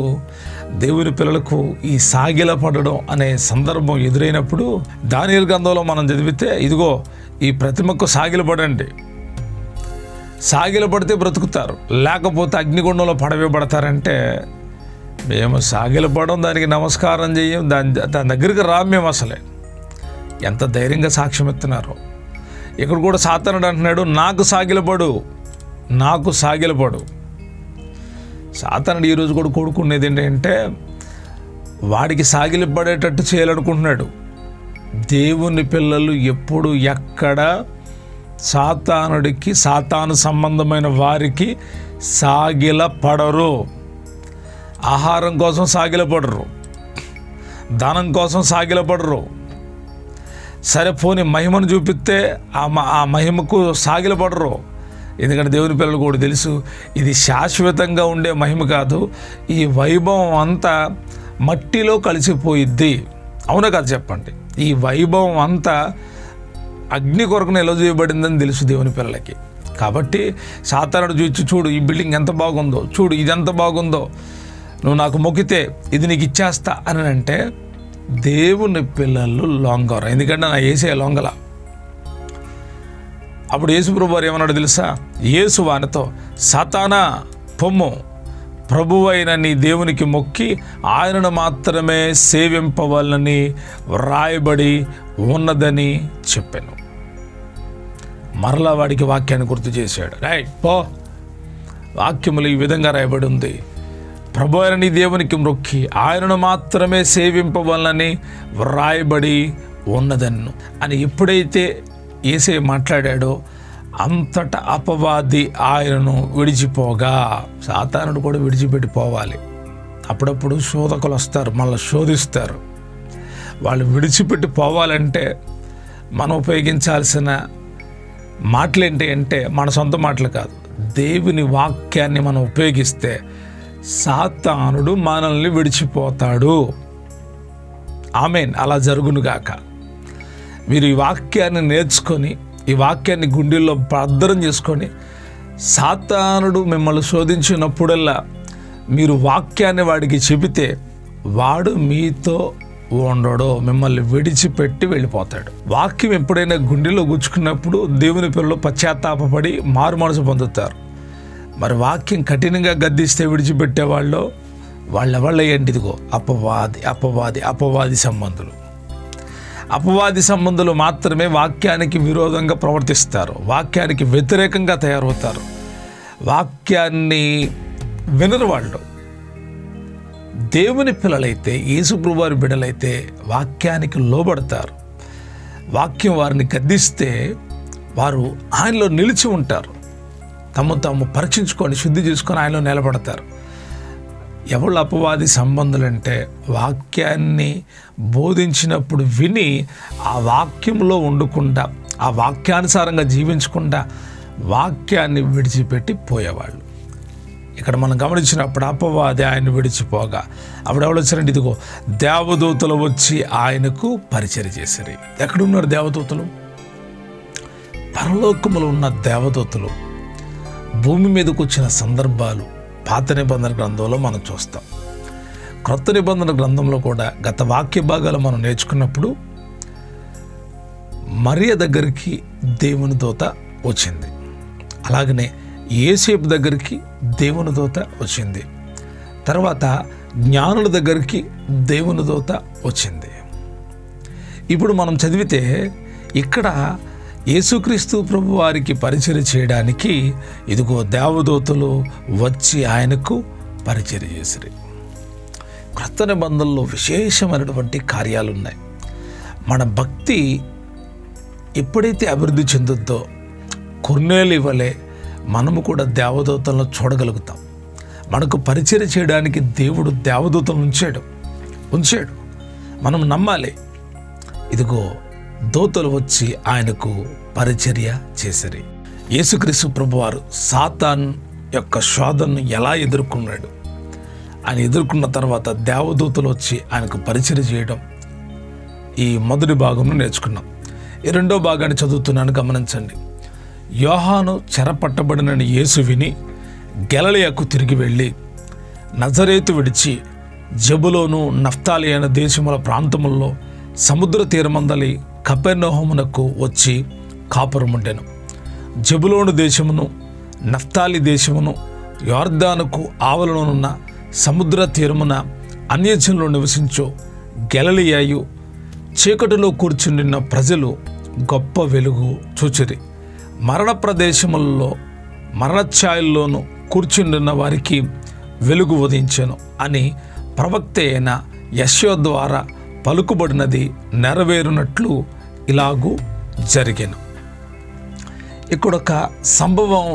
దేవుని పిల్లలకు ఈ సాగిలపడడం అనే సందర్భం ఎదురైనప్పుడు దానియేలు గ్రంథంలో మనం చదివితే, ఇదిగో ఈ ప్రతిమకు సాగిలపడండి, సాగిలపడితే బ్రతుకుతారు, లేకపోతే అగ్నిగుండంలో పడవేయబడతారంటే, మేము సాగిలపడం, దానికి నమస్కారం చేయం, దాని దగ్గరికి రాము మేము. అసలే ఎంత ధైర్యంగా సాక్ష్యం ఎత్తున్నారో. ఇక్కడ కూడా సాతానుడు అంటున్నాడు, నాకు సాగిలపడు. సాతానుడు ఈరోజు కూడా కోరుకునేది ఏంటంటే వాడికి సాగిలపడేటట్టు చేయాలనుకుంటున్నాడు. దేవుని పిల్లలు ఎప్పుడు ఎక్కడ సాతాను సంబంధమైన వారికి సాగిలపడరు. ఆహారం కోసం సాగిలపడరు, ధనం కోసం సాగిలపడరు. సరే పోనీ మహిమను చూపిస్తే ఆ మహిమకు సాగిలపడరు. ఎందుకంటే దేవుని పిల్లలు కూడా తెలుసు, ఇది శాశ్వతంగా ఉండే మహిమ కాదు, ఈ వైభవం అంతా మట్టిలో కలిసిపోయిద్ది. అవునా కాదు చెప్పండి? ఈ వైభవం అంతా అగ్ని కొరకు నిల్వ చేయబడిందని తెలుసు దేవుని పిల్లలకి. కాబట్టి సాతానుడు చూడు ఈ బిల్డింగ్ ఎంత బాగుందో, చూడు ఇది ఎంత బాగుందో, నువ్వు నాకు మొక్కితే ఇది నీకు ఇచ్చేస్తా అని అంటే దేవుని పిల్లలు లొంగరు. ఎందుకంటే నా యేసే లొంగల. అప్పుడు యేసు ప్రభువు వారు ఏమన్నాడు తెలుసా? యేసు వానితో, సాతానా పొమ్ము, ప్రభువైన నీ దేవునికి మొక్కి ఆయనను మాత్రమే సేవింపవాలని వ్రాయబడి ఉన్నదని చెప్పాను. మరలా వాడికి వాక్యాన్ని గుర్తు చేశాడు. రైట్ పో, వాక్యములు ఈ విధంగా రాయబడి ఉంది, ప్రభువైన నీ దేవునికి మొక్కి ఆయనను మాత్రమే సేవింపవాలని వ్రాయబడి ఉన్నదన్ను అని ఎప్పుడైతే యేసే మాట్లాడాడో అంతటా అపవాది ఆయనను విడిచిపోగా, సాతానుడు కూడా విడిచిపెట్టి పోవాలి. అప్పుడప్పుడు శోధకులు వస్తారు, మళ్ళీ శోధిస్తారు. వాళ్ళు విడిచిపెట్టి పోవాలంటే మనం ఉపయోగించాల్సిన మాటలు ఏంటి అంటే మన సొంత మాటలు కాదు, దేవుని వాక్యాన్ని మనం ఉపయోగిస్తే సాతానుడు మనల్ని విడిచిపోతాడు. ఆమేన్. అలా జరుగునుగాక. మీరు ఈ వాక్యాన్ని నేర్చుకొని, ఈ వాక్యాన్ని గుండెల్లో భద్రం చేసుకొని, సాతానుడు మిమ్మల్ని శోధించినప్పుడల్లా మీరు వాక్యాన్ని వాడికి చెబితే వాడు మీతో ఉండడు, మిమ్మల్ని విడిచిపెట్టి వెళ్ళిపోతాడు. వాక్యం ఎప్పుడైనా గుండెలో గుచ్చుకున్నప్పుడు దేవుని పేరులో పశ్చాత్తాపపడి మారు మనసు పొందుతారు. మరి వాక్యం కఠినంగా గద్దిస్తే విడిచిపెట్టేవాళ్ళు వాళ్ళెవళ్ళ ఏంటిదిగో అపవాది సంబంధులు. అపవాది సంబంధులు మాత్రమే వాక్యానికి విరోధంగా ప్రవర్తిస్తారు, వాక్యానికి వ్యతిరేకంగా తయారవుతారు. వాక్యాన్ని వినరు వాళ్ళు. దేవుని పిల్లలైతే, యేసుప్రభువు వారి బిడ్డలైతే వాక్యానికి లోబడతారు. వాక్యం వారిని గద్దిస్తే వారు ఆయనలో నిలిచి ఉంటారు. తాము పరీక్షించుకొని శుద్ధి చేసుకొని ఆయనలో నిలబడతారు. ఎవరు అపవాది సంబంధులంటే వాక్యాన్ని బోధించినప్పుడు విని ఆ వాక్యంలో ఉండకుండా, ఆ వాక్యానుసారంగా జీవించకుండా వాక్యాన్ని విడిచిపెట్టి పోయేవాళ్ళు. ఇక్కడ మనం గమనించినప్పుడు అపవాది ఆయన విడిచిపోగా అప్పుడు ఎవరు వచ్చారంటే ఇదిగో దేవదూతలు వచ్చి ఆయనకు పరిచర్య చేశారు. ఎక్కడున్నారు దేవదూతలు? పరలోకములో ఉన్న దేవదూతలు భూమి మీదకు వచ్చిన సందర్భాలు పాత నిబంధన గ్రంథంలో మనం చూస్తాం. క్రొత్త నిబంధన గ్రంథంలో కూడా గత వాక్య భాగాలు మనం నేర్చుకున్నప్పుడు మరియ దగ్గరికి దేవుని దూత వచ్చింది. అలాగనే యేసేపు దగ్గరికి దేవుని దూత వచ్చింది. తర్వాత జ్ఞానుల దగ్గరికి దేవుని దూత వచ్చింది. ఇప్పుడు మనం చదివితే ఇక్కడ యేసుక్రీస్తు ప్రభు వారికి పరిచర్య చేయడానికి ఇదిగో దేవదూతలు వచ్చి ఆయనకు పరిచర్య చేసిరి. క్రొత్త నిబంధనలో విశేషమైనటువంటి కార్యాలు ఉన్నాయి. మన భక్తి ఎప్పుడైతే అభివృద్ధి చెందుద్దో కొర్నేలి వలె మనము కూడా దేవదూతలను చూడగలుగుతాం. మనకు పరిచర్య చేయడానికి దేవుడు దేవదూతలను ఉంచాడు. మనం నమ్మాలి. ఇదిగో దూతలు వచ్చి ఆయనకు పరిచర్య చేసిరి. యేసుక్రీస్తు ప్రభువారు సాతాన్ యొక్క శోధనను ఎలా ఎదుర్కొన్నాడు, ఆయన ఎదుర్కొన్న తర్వాత దేవదూతలు వచ్చి ఆయనకు పరిచర్య చేయడం, ఈ మొదటి భాగంలో నేర్చుకున్నాం. ఈ రెండో భాగాన్ని చదువుతున్నాను, గమనించండి. యోహాను చెరపట్టబడినని యేసు విని గలిలయకు తిరిగి వెళ్ళి నజరేతు విడిచి జబులోను నఫ్తాలి అయిన దేశముల ప్రాంతముల్లో సముద్ర తీరమందలి కపెర్నహూమునకు వచ్చి కాపురముండెను. జబులోను దేశమును నఫ్తాలి దేశమును యొర్దానుకు ఆవలనున్న సముద్ర తీరమున అన్యజనులు నివసించు గలిలయయు చీకటిలో కూర్చుండిన ప్రజలు గొప్ప వెలుగు చూచిరి. మరణ ప్రదేశములలో మరణఛాయల్లోనూ కూర్చుండిన వారికి వెలుగు ఉదయించెను అని ప్రవక్త అయిన యెషయా ద్వారా పలుకుబడినది నెరవేరునట్లు ఇలాగూ జరిగెను. ఇక్కడొక సంభవం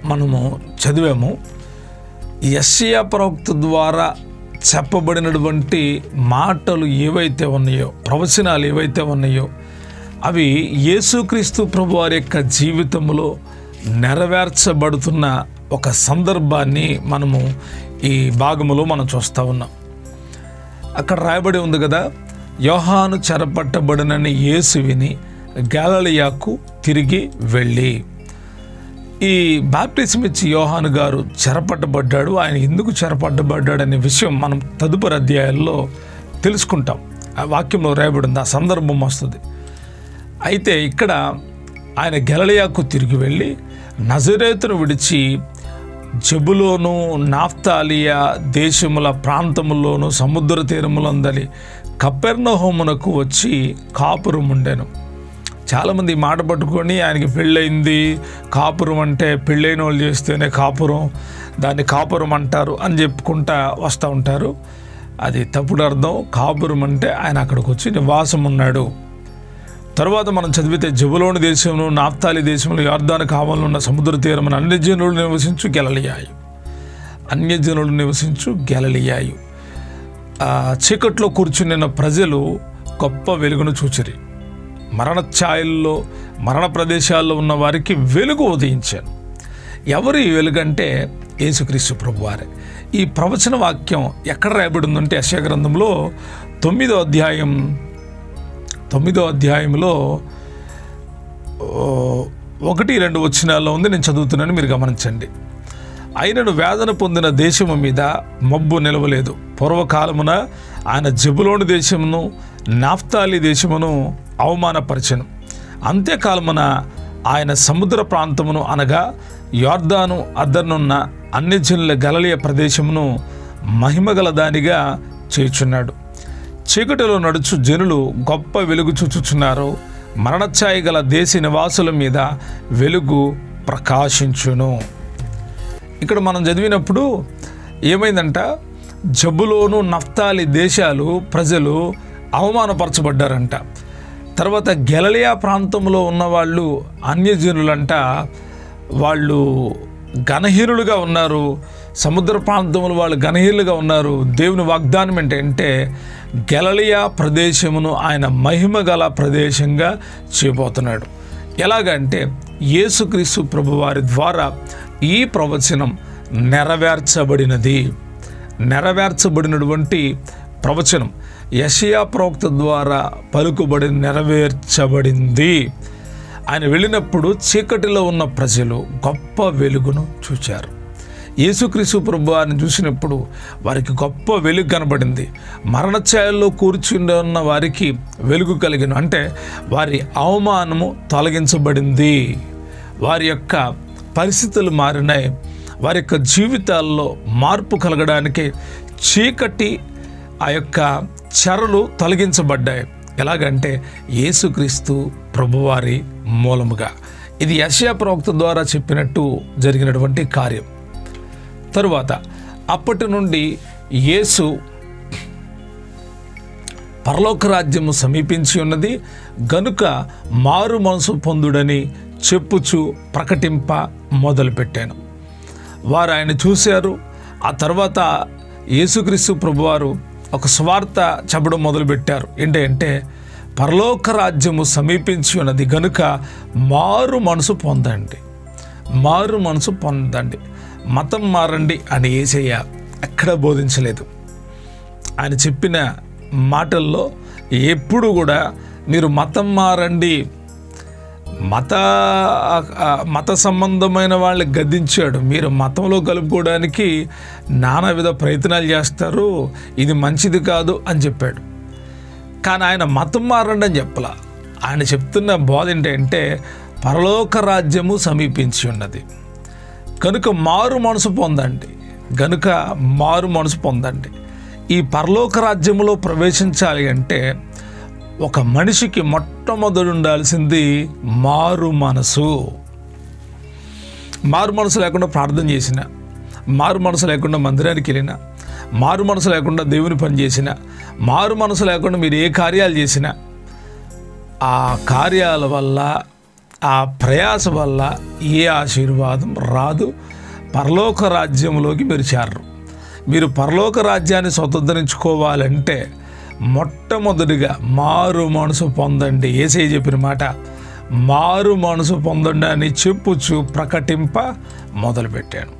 మనము చదివాము. యెషయా ప్రవక్త ద్వారా చెప్పబడినటువంటి మాటలు ఏవైతే ఉన్నాయో, ప్రవచనాలు ఏవైతే ఉన్నాయో అవి యేసుక్రీస్తు ప్రభు వారి యొక్క జీవితంలో నెరవేర్చబడుతున్న ఒక సందర్భాన్ని మనము ఈ భాగములో మనం చూస్తూ ఉన్నాం. అక్కడ రాయబడి ఉంది కదా, యోహాను చెరపట్టబడినని యేసు విని గలిలయకు తిరిగి వెళ్ళి. ఈ బాప్టిజం ఇచ్చి యోహాను గారు చెరపట్టబడ్డాడు. ఆయన ఎందుకు చెరపట్టబడ్డాడు అనే విషయం మనం తదుపరి అధ్యాయాల్లో తెలుసుకుంటాం. ఆ వాక్యంలో రాయబడి ఉంది, ఆ సందర్భం వస్తుంది. అయితే ఇక్కడ ఆయన గలిలయకు తిరిగి వెళ్ళి నజరేతును విడిచి జబులోను నాఫ్తాలియా దేశముల ప్రాంతముల్లోను సముద్ర తీరములందలి కపెర్నహూమునకు వచ్చి కాపురం ఉండెను. చాలామంది ఈ మాట పట్టుకొని ఆయనకి పెళ్ళయింది, కాపురం అంటే పెళ్ళైన వాళ్ళు చేస్తేనే కాపురం, దాన్ని కాపురం అంటారు అని చెప్పుకుంటా వస్తూ ఉంటారు. అది తప్పుడు అర్థం. కాపురం అంటే ఆయన అక్కడికి వచ్చి నివాసం ఉన్నాడు. తర్వాత మనం చదివితే జబులోను దేశమును నాఫ్తాలి దేశంలో యొర్దాను కావలను ఉన్న సముద్ర తీరమున అన్యజనులు నివసించు గలిలయయు చీకట్లో కూర్చున్న ప్రజలు గొప్ప వెలుగును చూచిరి. మరణ ఛాయల్లో మరణ ప్రదేశాల్లో ఉన్న వారికి వెలుగు ఉదయించాను. ఎవరు ఈ వెలుగంటే యేసుక్రీస్తు ప్రభువారే. ఈ ప్రవచన వాక్యం ఎక్కడ రాయబడి ఉందంటే యెషయా గ్రంథంలో 9వ అధ్యాయంలో 1-2 వచనాల్లో ఉంది. నేను చదువుతున్నాను, మీరు గమనించండి. ఆయనను వేదన పొందిన దేశము మీద మబ్బు నిలవలేదు. పూర్వకాలమున ఆయన జెబులోను దేశమును నాఫ్తాలి దేశమును అవమానపరచెను. అంత్యకాలమున ఆయన సముద్ర ప్రాంతమును అనగా యొర్దాను అద్దరునున్న అన్యజనుల గలిలయ ప్రదేశమును మహిమగల దానిగా చేయుచున్నాడు. చీకటిలో నడుచు జనులు గొప్ప వెలుగు చూచుచున్నారు. మరణఛాయ గల దేశ నివాసుల మీద వెలుగు ప్రకాశించును. ఇక్కడ మనం చదివినప్పుడు ఏమైందంట, జబులోను నఫ్తాలి దేశాలు ప్రజలు అవమానపరచబడ్డారంట. తర్వాత గలిలయ ప్రాంతంలో ఉన్నవాళ్ళు అన్యజనులంట, వాళ్ళు ఘనహీనులుగా ఉన్నారు. సముద్ర ప్రాంతంలో వాళ్ళు ఘనహీనులుగా ఉన్నారు. దేవుని వాగ్దానం ఏంటంటే గలిలయ ప్రదేశమును ఆయన మహిమగల ప్రదేశంగా చేయబోతున్నాడు. ఎలాగంటే యేసుక్రీస్తు ప్రభువారి ద్వారా ఈ ప్రవచనం నెరవేర్చబడినటువంటి ప్రవచనం యెషయా ప్రవక్త ద్వారా పలుకుబడి నెరవేర్చబడింది. ఆయన వెళ్ళినప్పుడు చీకటిలో ఉన్న ప్రజలు గొప్ప వెలుగును చూచారు. యేసుక్రీస్తు ప్రభువారిని చూసినప్పుడు వారికి గొప్ప వెలుగు కనబడింది. మరణఛాయల్లో కూర్చుని ఉన్న వారికి వెలుగు కలిగిన, అంటే వారి అవమానము తొలగించబడింది. వారి యొక్క పరిస్థితులు మారినాయి. వారి యొక్క జీవితాల్లో మార్పు కలగడానికి చీకటి ఆ యొక్క చెరలు తొలగించబడ్డాయి. ఎలాగంటే యేసుక్రీస్తు ప్రభువారి మూలముగా. ఇది యెషయా ప్రవక్త ద్వారా చెప్పినట్టు జరిగినటువంటి కార్యం. తరువాత అప్పటి నుండి యేసు పరలోక రాజ్యము సమీపించి ఉన్నది గనుక మారు మనసు పొందుడని చెప్పుచు ప్రకటింప మొదలుపెట్టాను. వారు ఆయన చూశారు. ఆ తర్వాత యేసుక్రీస్తు ప్రభువారు ఒక స్వార్థ చెప్పడం మొదలుపెట్టారు. ఏంటంటే పరలోక రాజ్యము సమీపించి ఉన్నది గనుక మారు మనసు పొందండి, మతం మారండి అని యేసయ్య ఎక్కడ బోధించలేదు. ఆయన చెప్పిన మాటల్లో ఎప్పుడు కూడా మీరు మతం మారండి, మత సంబంధమైన వాళ్ళని గద్దించాడు. మీరు మతంలో కలుపుకోవడానికి నానావిధ ప్రయత్నాలు చేస్తారు, ఇది మంచిది కాదు అని చెప్పాడు. కానీ ఆయన మతం మారండి అని చెప్పలా. ఆయన చెప్తున్న బోధ ఏంటంటే పరలోక రాజ్యము సమీపించి ఉన్నది కనుక మారు మనసు పొందండి. ఈ పరలోక రాజ్యములో ప్రవేశించాలి అంటే ఒక మనిషికి మొట్టమొదటి ఉండాల్సింది మారు మనసు లేకుండా ప్రార్థన చేసిన, మారు మనసు లేకుండా మందిరానికి వెళ్ళిన, మారు మనసు లేకుండా దేవుని పని చేసిన, మారు మనసు లేకుండా మీరు ఏ కార్యాలు చేసినా ఆ కార్యాల వల్ల, ఆ ప్రయాస వల్ల ఏ ఆశీర్వాదం రాదు. పరలోక రాజ్యంలోకి మీరు చేరరు. మీరు పరలోక రాజ్యాన్ని స్వతంత్రించుకోవాలంటే మొట్టమొదటిగా మారు మనసు పొందండి. యేసయ్య చెప్పిన మాట మారు మనసు పొందండి అని చెప్పుచు ప్రకటింప మొదలుపెట్టాడు.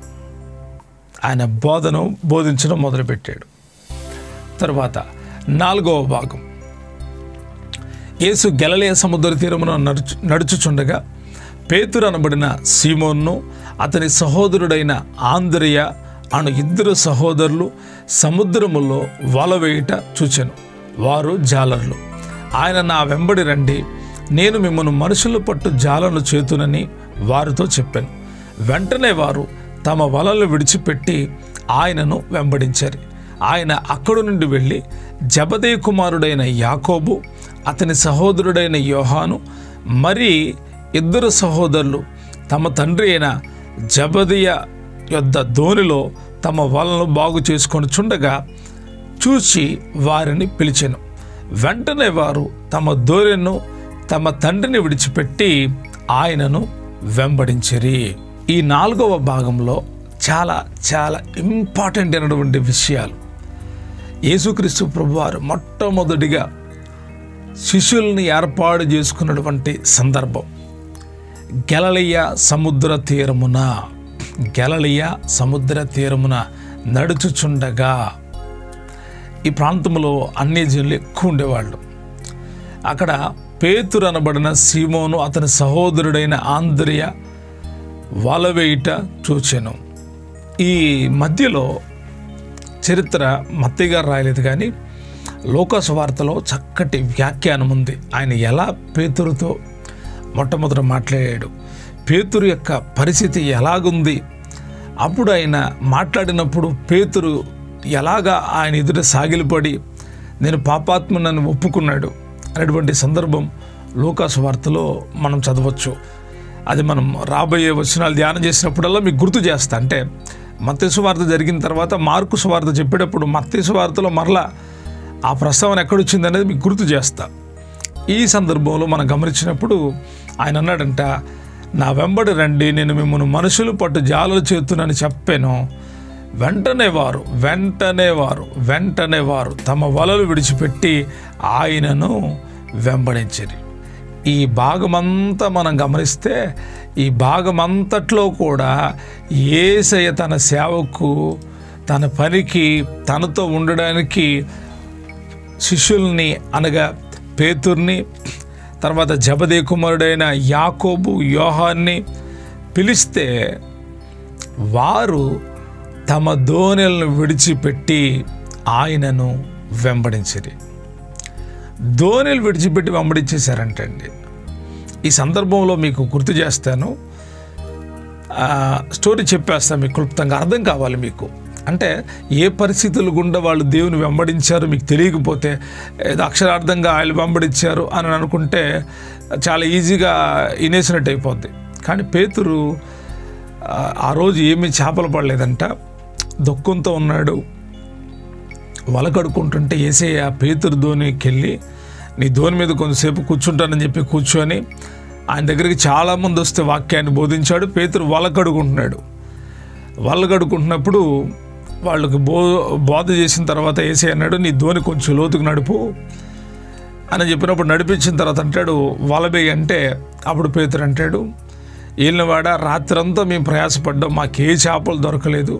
ఆయన బోధించడం మొదలుపెట్టాడు. తర్వాత 4వ భాగం. యేసు గలిలయ సముద్ర తీరమున నడుచుచుండగా పేతురు అనబడిన సీమోన్ను అతని సహోదరుడైన ఆంద్రియ అను 2 సహోదరులు సముద్రములో వల వేయుట చూచెను. వారు జాలర్లు. ఆయన నా వెంబడి రండి, నేను మిమ్మల్ని మనుషులు పట్టు జాలను చేతునని వారితో చెప్పాను. వెంటనే వారు తమ వలలు విడిచిపెట్టి ఆయనను వెంబడించారు. ఆయన అక్కడి నుండి వెళ్ళి జబదయి కుమారుడైన యాకోబు, అతని సహోదరుడైన యోహాను, మరి 2 సహోదరులు తమ తండ్రి అయిన జబదయి యొద్ద దోణిలో తమ వలను బాగు చేసుకొని చుండగా చూచి వారిని పిలిచెను. వెంటనే వారు తమ దోణిను తమ తండ్రిని విడిచిపెట్టి ఆయనను వెంబడించిరి. ఈ 4వ భాగంలో చాలా చాలా ఇంపార్టెంట్ అయినటువంటి విషయాలు. యేసుక్రీస్తు ప్రభువారు మొట్టమొదటిగా శిష్యుల్ని ఏర్పాటు చేసుకున్నటువంటి సందర్భం గలిలయ సముద్ర తీరమున. గలిలయ సముద్ర తీరమున నడుచుచుండగా, ఈ ప్రాంతంలో అన్యజనులు ఎక్కువ ఉండేవాళ్ళు. అక్కడ పేతురు అనబడిన సీమోను అతని సహోదరుడైన ఆంద్రియ వల వేయుట చూచెను. ఈ మధ్యలో చరిత్ర మత్తయి గారు రాయలేదు, కానీ లూకా సువార్తలో చక్కటి వ్యాఖ్యానం ఉంది. ఆయన ఎలా పేతురుతో మొట్టమొదట మాట్లాడాడు, పేతురు యొక్క పరిస్థితి ఎలాగుంది, అప్పుడు ఆయన మాట్లాడినప్పుడు పేతురు ఎలాగా ఆయన ఎదుట సాగిలపడి నేను పాపాత్మునని ఒప్పుకున్నాడు అనేటువంటి సందర్భం లూకా సువార్తలో మనం చదవచ్చు. అది మనం రాబోయే వచనాలు ధ్యానం చేసినప్పుడల్లా మీకు గుర్తు చేస్తా. అంటే మత్తయి సువార్త జరిగిన తర్వాత మార్కు సువార్త చెప్పేటప్పుడు మత్తయి సువార్తలో మరలా ఆ ప్రస్తావన ఎక్కడొచ్చింది అనేది మీకు గుర్తు చేస్తా. ఈ సందర్భంలో మనం గమనించినప్పుడు ఆయన అన్నాడంట, నా వెంబడి రండి, నేను మిమ్మల్ని మనుషులు పట్టు జాలలు చేస్తున్నానని చెప్పాను. వెంటనే వారు తమ వలలు విడిచిపెట్టి ఆయనను వెంబడించిరి. ఈ భాగమంతా మనం గమనిస్తే ఈ భాగమంతట్లో కూడా యేసయ్య తన సేవకు, తన పనికి, తనతో ఉండడానికి శిష్యుల్ని అనగా పేతుర్ని, తర్వాత జబదే కుమారుడైన యాకోబు, యోహాన్ని పిలిస్తే వారు తమ దోణెలను విడిచిపెట్టి ఆయనను వెంబడించిరి. దోణెలు విడిచిపెట్టి వెంబడించేశారంటండి. ఈ సందర్భంలో మీకు గుర్తు చేస్తాను, స్టోరీ చెప్పేస్తాను, మీకు క్లుప్తంగా అర్థం కావాలి మీకు. అంటే ఏ పరిస్థితులు గుండా వాళ్ళు దేవుని వెంబడించారు మీకు తెలియకపోతే, ఏదో అక్షరార్థంగా వాళ్ళు వెంబడించారు అని అనుకుంటే చాలా ఈజీగా వినేసినట్టు అయిపోద్ది. కానీ పేతురు ఆ రోజు ఏమీ చేపలు పడలేదంట, దుఃఖంతో ఉన్నాడు. వల కడుక్కుంటుంటే యేసయ్య పేతురు ధోనికి వెళ్ళి, నీ ధోని మీద కొంతసేపు కూర్చుంటానని చెప్పి కూర్చొని ఆయన దగ్గరికి చాలామంది వస్తే వాక్యాన్ని బోధించాడు. పేతురు వల కడుకుంటున్నాడు. వల కడుకుంటున్నప్పుడు వాళ్ళకి బోధ చేసిన తర్వాత యేసయ్య అన్నాడు, నీ ధోని కొంచెం లోతుకు నడుపు అని చెప్పినప్పుడు నడిపించిన తర్వాత అంటాడు, వలబేయి అంటే అప్పుడు పేతురు అంటాడు, ఏలినవాడ, రాత్రంతా మేము ప్రయాసపడ్డాం, మాకే చేపలు దొరకలేదు,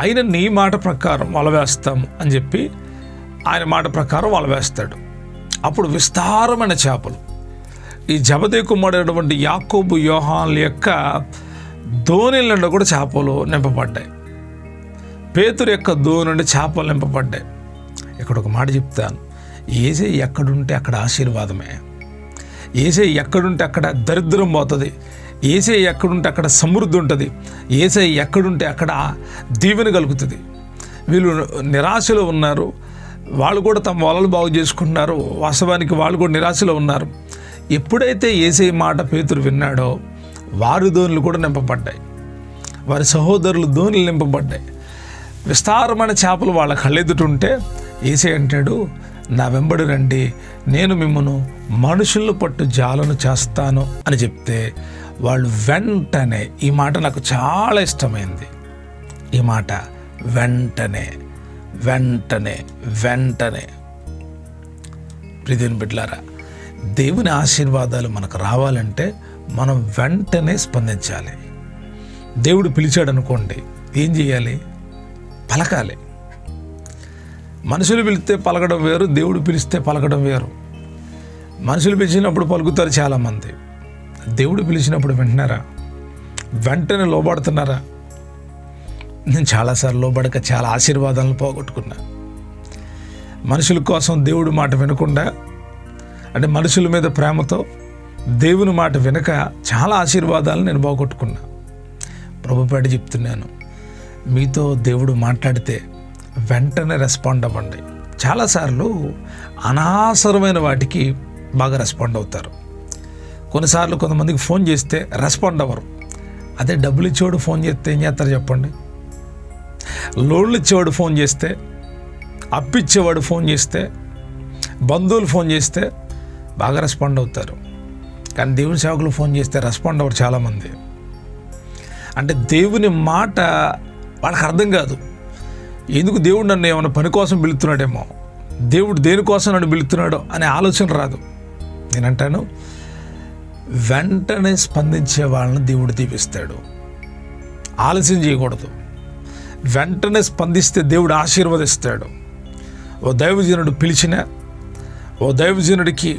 అయినా నీ మాట ప్రకారం వల వేస్తాము అని చెప్పి ఆయన మాట ప్రకారం వల వేస్తాడు. అప్పుడు విస్తారమైన చేపలు, ఈ జబదే కుమారుడైనటువంటి యాకోబు, యోహాన్ల యొక్క దోణిల నుండి కూడా చేపలు నింపబడ్డాయి. పేతురు యొక్క దోణి నుండి చేపలు నింపబడ్డాయి. ఇక్కడ ఒక మాట చెప్తాను, యేసయ్య ఎక్కడుంటే అక్కడ ఆశీర్వాదమే, యేసయ్య ఎక్కడుంటే అక్కడ దరిద్రం పోతుంది, యేసయ్య ఎక్కడుంటే అక్కడ సమృద్ధి ఉంటుంది, యేసయ్య ఎక్కడుంటే అక్కడ దీవెన కలుగుతుంది. వీళ్ళు నిరాశలో ఉన్నారు, వాళ్ళు కూడా తమ వలలు బాగు చేసుకుంటున్నారు, వాస్తవానికి వాళ్ళు కూడా నిరాశలో ఉన్నారు. ఎప్పుడైతే యేసయ్య మాట పేతురు విన్నాడో వారి దోణులు కూడా నింపబడ్డాయి, వారి సహోదరులు దోణులు నింపబడ్డాయి. విస్తారమైన చేపలు వాళ్ళ కళ్ళెదుటుంటే యేసయ్య అంటాడు, నా వెంబడి రండి, నేను మిమ్మల్ని మనుషులను పట్టు జాలను చేస్తాను అని చెప్తే వాళ్ళు వెంటనే, ఈ మాట నాకు చాలా ఇష్టమైంది, ఈ మాట వెంటనే ప్రియమైన బిడ్డలారా, దేవుని ఆశీర్వాదాలు మనకు రావాలంటే మనం వెంటనే స్పందించాలి. దేవుడు పిలిచాడు అనుకోండి, ఏం చేయాలి? పలకాలి. మనుషులు పిలిస్తే పలకడం వేరు, దేవుడు పిలిస్తే పలకడం వేరు. మనుషులు పిలిచినప్పుడు పలుకుతారు చాలామంది, దేవుడు పిలిచినప్పుడు వింటున్నారా? వెంటనే లోబడుతున్నారా? నేను చాలాసార్లు లోబడక చాలా ఆశీర్వాదాలను పోగొట్టుకున్నా. మనుషుల కోసం దేవుడి మాట వినకుండా, అంటే మనుషుల మీద ప్రేమతో దేవుని మాట వినక చాలా ఆశీర్వాదాలను నేను పోగొట్టుకున్నా. ప్రభుపేట చెప్తున్నాను, మీతో దేవుడు మాట్లాడితే వెంటనే రెస్పాండ్ అవ్వండి. చాలాసార్లు అనవసరమైన వాటికి బాగా రెస్పాండ్ అవుతారు. కొన్నిసార్లు కొంతమందికి ఫోన్ చేస్తే రెస్పాండ్ అవ్వరు. అదే డబ్బులు ఇచ్చేవాడు ఫోన్ చేస్తే ఏం చేస్తారు చెప్పండి? లోన్లు ఇచ్చేవాడు ఫోన్ చేస్తే, అప్పిచ్చేవాడు ఫోన్ చేస్తే, బంధువులు ఫోన్ చేస్తే బాగా రెస్పాండ్ అవుతారు. కానీ దేవుని సేవకులు ఫోన్ చేస్తే రెస్పాండ్ అవ్వరు చాలామంది. అంటే దేవుని మాట వాళ్ళకి అర్థం కాదు. ఎందుకు దేవుడు నన్ను ఏమైనా పని కోసం పిలుస్తున్నాడేమో, దేవుడు దేనికోసం నన్ను పిలుస్తున్నాడో అనే ఆలోచన రాదు. నేనంటాను, వెంటనే స్పందించే వాళ్ళని దేవుడు దీవిస్తాడు. ఆలస్యం చేయకూడదు. వెంటనే స్పందిస్తే దేవుడు ఆశీర్వదిస్తాడు. ఓ దైవజనుడు పిలిచిన, ఓ దైవజనుడికి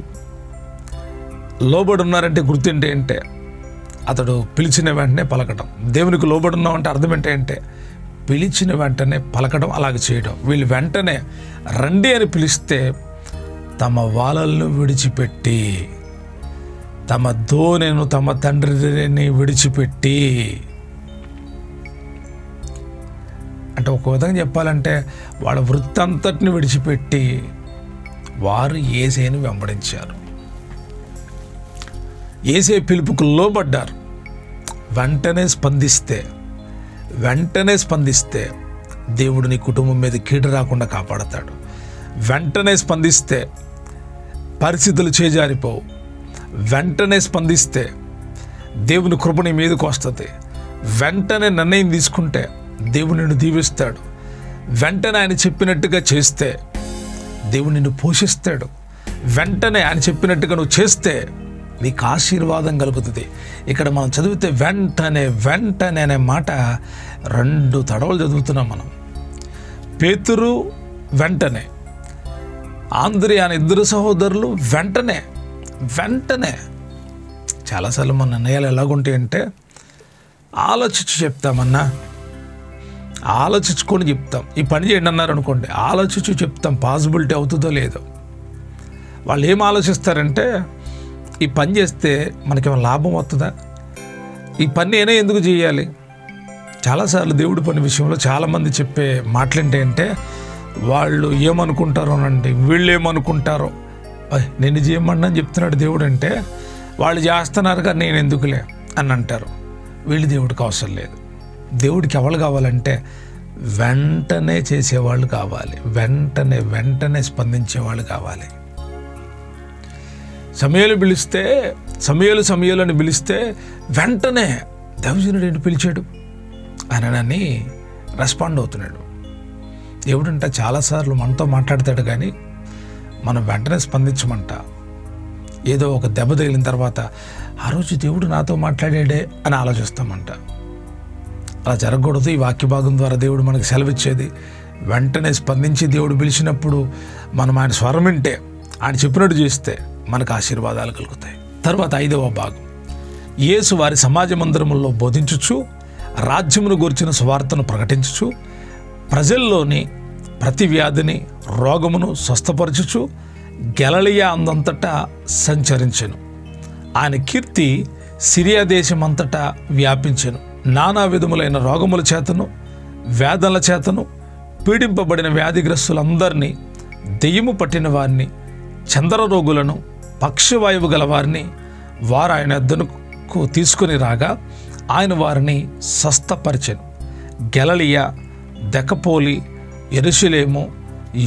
లోబడి ఉన్నారంటే గుర్తుంటే అంటే అతడు పిలిచిన వెంటనే పలకడం. దేవునికి లోబడి ఉన్నామంటే అర్థం ఏంటంటే పిలిచిన వెంటనే పలకడం, అలాగే చేయడం. వీళ్ళు వెంటనే రండి అని పిలిస్తే తమ వాళ్ళను విడిచిపెట్టి, తమ దోనెను, తమ తండ్రిని విడిచిపెట్టి, అంటే ఒక విధంగా చెప్పాలంటే వాళ్ళ వృత్తంతటిని విడిచిపెట్టి వారు యేసేను వెంబడించారు. యేసే పిలుపుకు లోబడ్డారు. వెంటనే స్పందిస్తే దేవుడు నీ కుటుంబం మీద కీడు రాకుండా కాపాడతాడు. వెంటనే స్పందిస్తే పరిస్థితులు చేజారిపోవు. వెంటనే స్పందిస్తే దేవుని కృప నీ మీదకు వస్తుంది. వెంటనే నిర్ణయం తీసుకుంటే దేవుడు నిన్ను దీవిస్తాడు. వెంటనే ఆయన చెప్పినట్టుగా చేస్తే దేవుడు నిన్ను పోషిస్తాడు. వెంటనే ఆయన చెప్పినట్టుగా నువ్వు చేస్తే నీకు ఆశీర్వాదం కలుగుతుంది. ఇక్కడ మనం చదివితే వెంటనే అనే మాట 2 తడవలు చదువుతున్నాం మనం. పేతురు వెంటనే, ఆంద్రియ అనే 2 సహోదరులు వెంటనే. చాలాసార్లు మన నిర్ణయాలు ఎలాగుంటాయంటే ఆలోచించి చెప్తామన్నా, ఆలోచించుకొని చెప్తాం. ఈ పని చేయండి అన్నారు అనుకోండి, ఆలోచించి చెప్తాం పాసిబిలిటీ అవుతుందో లేదో. వాళ్ళు ఏం ఆలోచిస్తారంటే ఈ పని చేస్తే మనకేమైనా లాభం వస్తుందా, ఈ పని నేనే ఎందుకు చేయాలి. చాలాసార్లు దేవుడి పని విషయంలో చాలామంది చెప్పే మాటలేంటంటే వాళ్ళు ఏమనుకుంటారోనండి, వీళ్ళు ఏమనుకుంటారో, నేను చేయమని అని చెప్తున్నాడు దేవుడు అంటే వాళ్ళు చేస్తున్నారు కానీ నేను ఎందుకులే అని అంటారు. వీళ్ళు దేవుడికి అవసరం లేదు. దేవుడికి ఎవరు కావాలంటే వెంటనే చేసేవాళ్ళు కావాలి, వెంటనే స్పందించేవాళ్ళు కావాలి. సమయాలు అని పిలిస్తే వెంటనే దైవజనుడు ఏంటి పిలిచాడు అని రెస్పాండ్ అవుతున్నాడు. దేవుడంట చాలాసార్లు మనతో మాట్లాడతాడు కానీ మనం వెంటనే స్పందించమంట. ఏదో ఒక దెబ్బ తగిలిన తర్వాత ఆ రోజు దేవుడు నాతో మాట్లాడాడే అని ఆలోచిస్తామంట. అలా జరగకూడదు. ఈ వాక్య భాగం ద్వారా దేవుడు మనకు సెలవిచ్చేది వెంటనే స్పందించి దేవుడు పిలిచినప్పుడు మనం ఆయన స్వరం వింటే, ఆయన చెప్పినట్టు చేస్తే మనకు ఆశీర్వాదాలు కలుగుతాయి. తర్వాత 5వ భాగం, యేసు వారి సమాజ మందిరముల్లో బోధించుచు రాజ్యమును గూర్చిన సువార్తను ప్రకటించుచు ప్రజల్లోని ప్రతి వ్యాధిని రోగమును స్వస్థపరచుచు గలిలయ అందంతటా సంచరించెను. ఆయన కీర్తి సిరియా దేశమంతటా వ్యాపించెను. నానా విధములైన రోగముల చేతను వేదనల చేతను పీడింపబడిన వ్యాధిగ్రస్తులందరినీ, దెయ్యము పట్టిన వారిని, చంద్ర రోగులను, పక్షవాయువు గల వారిని వారు ఆయన యొద్దకు తీసుకుని రాగా ఆయన వారిని స్వస్థపరిచెను. గలిలయ, దెకపోలి, యెరూషలేము,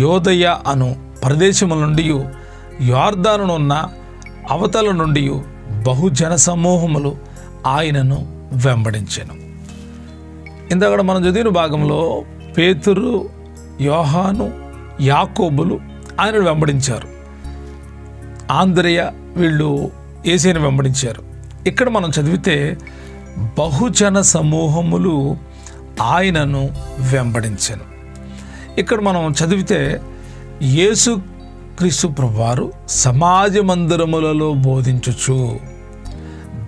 యోదయ అను ప్రదేశముల నుండి యొర్దానునున్న అవతల నుండి బహుజన సమూహములు ఆయనను వెంబడించెను. ఇందాక మనం చదివిన భాగంలో పేతురు, యోహాను, యాకోబులు ఆయనను వెంబడించారు. ఆంద్రియ వీళ్ళు యేసుని వెంబడించారు. ఇక్కడ మనం చదివితే బహుజన సమూహములు ఆయనను వెంబడించెను. ఇక్కడ మనం చదివితే యేసుక్రీస్తు ప్రభువారు సమాజ మందిరములలో బోధించుచు,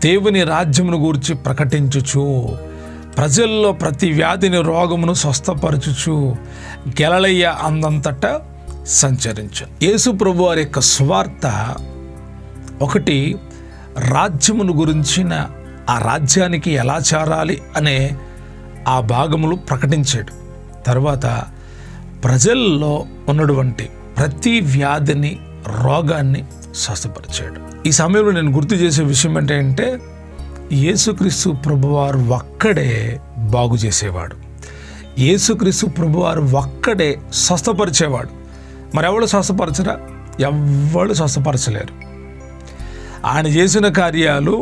దేవుని రాజ్యమును గూర్చి ప్రకటించుచు, ప్రజల్లో ప్రతి వ్యాధిని రోగమును స్వస్థపరచుచు గలిలయ అందంతటా సంచరించు. యేసు ప్రభువారి యొక్క సువార్త ఒకటి రాజ్యమును గురించిన, ఆ రాజ్యానికి ఎలా చేరాలి అనే ఆ భాగములు ప్రకటించాడు. తర్వాత ప్రజల్లో ఉన్నటువంటి ప్రతి వ్యాధిని, రోగాన్ని స్వస్థపరిచాడు. ఈ సమయంలో నేను గుర్తు చేసే విషయం ఏంటంటే యేసుక్రీస్తు ప్రభువారు ఒక్కడే బాగు చేసేవాడు. యేసుక్రీస్తు ప్రభువారు ఒక్కడే స్వస్థపరిచేవాడు. మరెవరు స్వస్థపరచరా? ఎవ్వరు స్వస్థపరచలేరు. ఆయన చేసిన కార్యాలు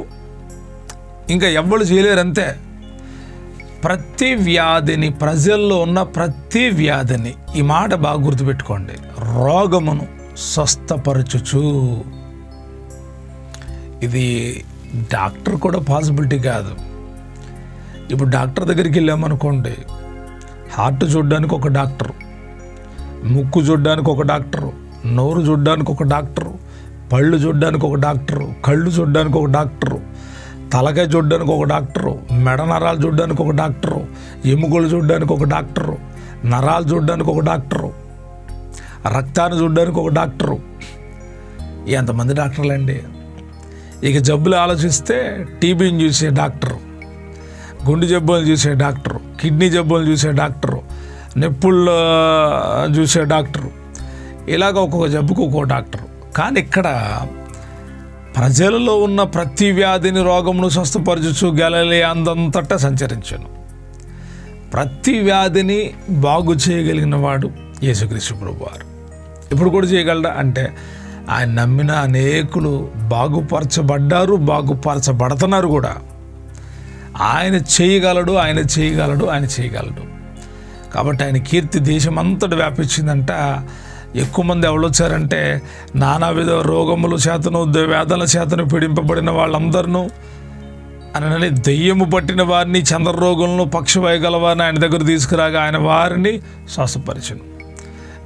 ఇంకా ఎవ్వరు చేయలేరంతే. ప్రతి వ్యాధిని, ప్రజల్లో ఉన్న ప్రతి వ్యాధిని, ఈ మాట బాగా గుర్తుపెట్టుకోండి, రోగమును స్వస్థపరచుచు. ఇది డాక్టర్ కూడా పాసిబిలిటీ కాదు. ఇప్పుడు డాక్టర్ దగ్గరికి వెళ్ళామనుకోండి, హార్ట్ చూడడానికి ఒక డాక్టరు, ముక్కు చూడడానికి ఒక డాక్టరు, నోరు చూడడానికి ఒక డాక్టరు, పళ్ళు చూడడానికి ఒక డాక్టరు, కళ్ళు చూడడానికి ఒక డాక్టరు, తలకాయ చూడడానికి ఒక డాక్టరు, మెడ నరాలు చూడడానికి ఒక డాక్టరు, ఎముకలు చూడడానికి ఒక డాక్టరు, నరాలు చూడడానికి ఒక డాక్టరు, రక్తాన్ని చూడడానికి ఒక డాక్టరు. ఎంతమంది డాక్టర్లండి. ఇక జబ్బులు ఆలోచిస్తే టీబీని చూసే డాక్టరు, గుండె జబ్బులను చూసే డాక్టరు, కిడ్నీ జబ్బులను చూసే డాక్టరు, నొప్పుల్లో చూసే డాక్టరు, ఇలాగ ఒక్కొక్క జబ్బుకు ఒక్కొక్క డాక్టరు. కానీ ఇక్కడ ప్రజలలో ఉన్న ప్రతి వ్యాధిని రోగమును స్వస్థపరచుచు గలిలయ అందంతటా సంచరించాను. ప్రతి వ్యాధిని బాగు చేయగలిగిన వాడు యేసుక్రీస్తు ప్రభువారు. ఇప్పుడు కూడా చేయగలడా అంటే, ఆయన నమ్మిన అనేకులు బాగుపరచబడ్డారు, బాగుపరచబడుతున్నారు కూడా. ఆయన చేయగలడు, ఆయన చేయగలడు, ఆయన చేయగలడు. కాబట్టి ఆయన కీర్తి దేశమంతటా వ్యాపించిందంట. ఎక్కువ మంది ఎవరొచ్చారంటే, నానావిధ రోగముల చేతను వ్యాధుల చేతను పీడింపబడిన వాళ్ళందరినూ అని, దెయ్యము పట్టిన వారిని, చంద్రరోగులను, పక్షవాయు గలవారిని ఆయన దగ్గర తీసుకురాగా ఆయన వారిని స్వస్థపరిచను.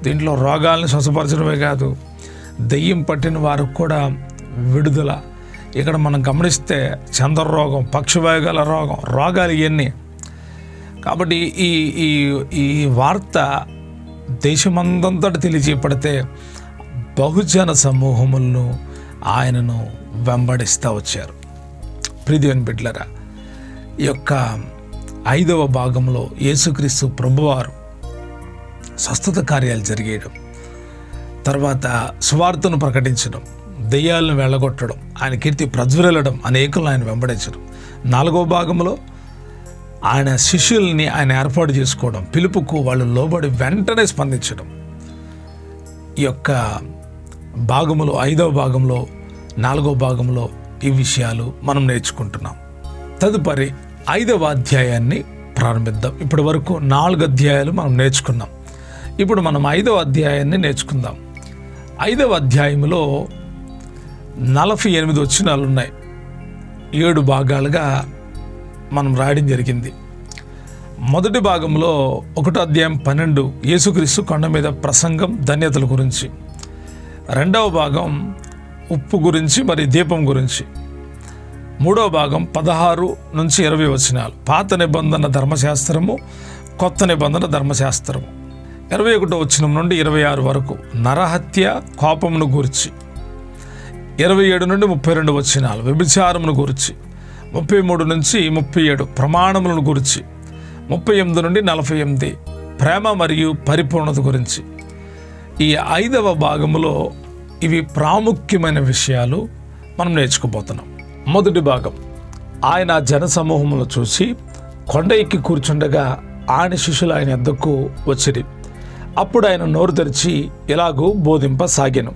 దీంట్లో రోగాల్ని స్వస్థపరచడమే కాదు, దెయ్యం పట్టిన వారికి కూడా విడుదల. ఇక్కడ మనం గమనిస్తే చంద్రరోగం, పక్షవాయు గల రోగాలు ఇవన్నీ. కాబట్టి ఈ ఈ ఈ వార్త దేశమందంతటా తెలియజేయబడితే బహుజన సమూహములను ఆయనను వెంబడిస్తూ వచ్చారు. ప్రియమైన బిడ్డలారా, ఈ యొక్క 5వ భాగంలో యేసుక్రీస్తు ప్రభువారు స్వస్థత కార్యాలు జరిగేయడం, తర్వాత సువార్తను ప్రకటించడం, దెయ్యాలను వెళ్ళగొట్టడం, ఆయన కీర్తి ప్రజ్వరిల్లడం, అనేకులను ఆయన వెంబడించడం. 4వ భాగంలో ఆయన శిష్యుల్ని ఆయన ఏర్పాటు చేసుకోవడం, పిలుపుకు వాళ్ళు లోబడి వెంటనే స్పందించడం. ఈ యొక్క భాగములో 5వ భాగంలో 4వ భాగంలో ఈ విషయాలు మనం నేర్చుకుంటున్నాం. తదుపరి 5వ అధ్యాయాన్ని ప్రారంభిద్దాం. ఇప్పటి వరకు 4 అధ్యాయాలు మనం నేర్చుకున్నాం. ఇప్పుడు మనం 5వ అధ్యాయాన్ని నేర్చుకుందాం. 5వ అధ్యాయంలో 48 వచనాలు ఉన్నాయి. 7 భాగాలుగా మనం రాయడం జరిగింది. మొదటి భాగంలో 1వ అధ్యాయం 12 యేసుక్రీస్తు కొండ మీద ప్రసంగం, ధన్యతల గురించి. 2వ భాగం ఉప్పు గురించి, మరి దీపం గురించి. 3వ భాగం 16 నుంచి 20 వచనాలు పాత నిబంధన ధర్మశాస్త్రము, కొత్త నిబంధన ధర్మశాస్త్రము. 21వ వచనం నుండి 26 వరకు నరహత్య, కోపమును గూర్చి. 27 నుండి 32 వచనాలు వ్యభిచారమును గురించి. 33 నుంచి 37 ప్రమాణములను గురించి. 38 నుండి 48 ప్రేమ మరియు పరిపూర్ణత గురించి. ఈ 5వ భాగంలో ఇవి ప్రాముఖ్యమైన విషయాలు మనం నేర్చుకోబోతున్నాం. మొదటి భాగం, ఆయన జనసమూహమును చూసి కొండ ఎక్కి కూర్చుండగా ఆయన శిష్యులు ఆయన యొద్దకు వచ్చిరి. అప్పుడు ఆయన నోరు తెరిచి ఇలాగూ బోధింపసాగెను.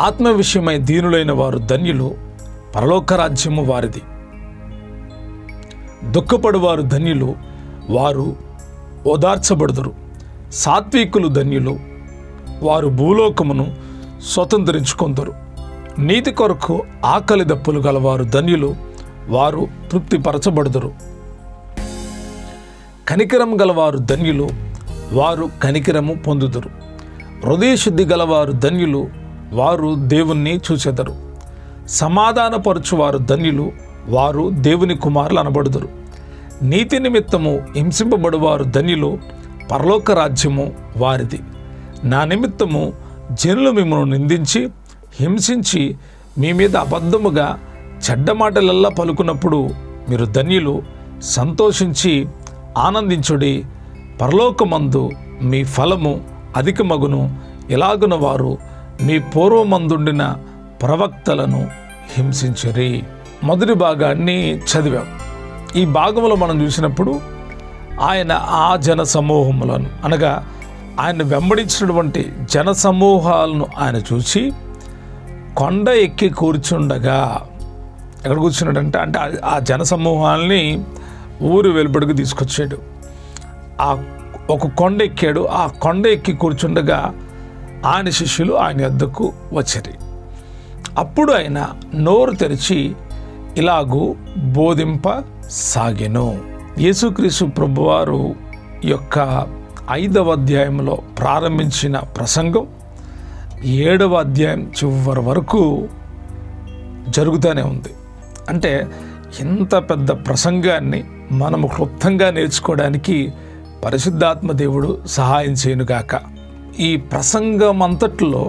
ఆత్మ విషయమై దీనులైన వారు ధన్యులు, పరలోక రాజ్యము వారిది. దుఃఖపడువారు ధన్యులు, వారు ఓదార్చబడుదురు. సాత్వికులు ధన్యులు, వారు భూలోకమును స్వతంత్రించుకొందురు. నీతి కొరకు ఆకలి దప్పులు గలవారు ధన్యులు, వారు తృప్తిపరచబడుదురు. కనికరం గలవారు ధన్యులు, వారు కనికరము పొందుదురు. హృదయశుద్ధి గలవారు ధన్యులు, వారు దేవుణ్ణి చూచెదరు. సమాధానపరచువారు ధన్యులు, వారు దేవుని కుమారులు అనబడుదురు. నీతి నిమిత్తము హింసింపబడువారు ధన్యులు, పరలోక రాజ్యము వారిది. నా నిమిత్తము జనులు మిమ్మల్ని నిందించి హింసించి మీ మీద అబద్ధముగా చెడ్డ మాటలల్లా పలుకున్నప్పుడు మీరు ధన్యులు, సంతోషించి ఆనందించుడి. పరలోకమందు మీ ఫలము అధికమగును. ఇలాగున వారు మీ పూర్వమందుండిన ప్రవక్తలను హింసించిరి. మొదటి భాగాన్ని చదివాం. ఈ భాగంలో మనం చూసినప్పుడు ఆయన ఆ జన సమూహములను, అనగా ఆయన వెంబడించినటువంటి జన సమూహాలను ఆయన చూసి కొండ ఎక్కి కూర్చుండగా, ఎక్కడ కూర్చున్నాడంటే అంటే ఆ జన సమూహాలని ఊరు వెలుపడికి తీసుకొచ్చాడు. ఆ ఒక కొండ ఎక్కాడు. ఆ కొండ ఎక్కి కూర్చుండగా ఆయన శిష్యులు ఆయన యొద్దకు వచ్చారు. అప్పుడు ఆయన నోరు తెరిచి ఇలాగూ బోధింప సాగెను. యేసుక్రీస్తు ప్రభువారు యొక్క 5వ అధ్యాయంలో ప్రారంభించిన ప్రసంగం 7వ అధ్యాయం చివరి వరకు జరుగుతూనే ఉంది. అంటే ఇంత పెద్ద ప్రసంగాన్ని మనము క్లుప్తంగా నేర్చుకోవడానికి పరిశుద్ధాత్మ దేవుడు సహాయం చేయనుగాక. ఈ ప్రసంగం అంతట్లో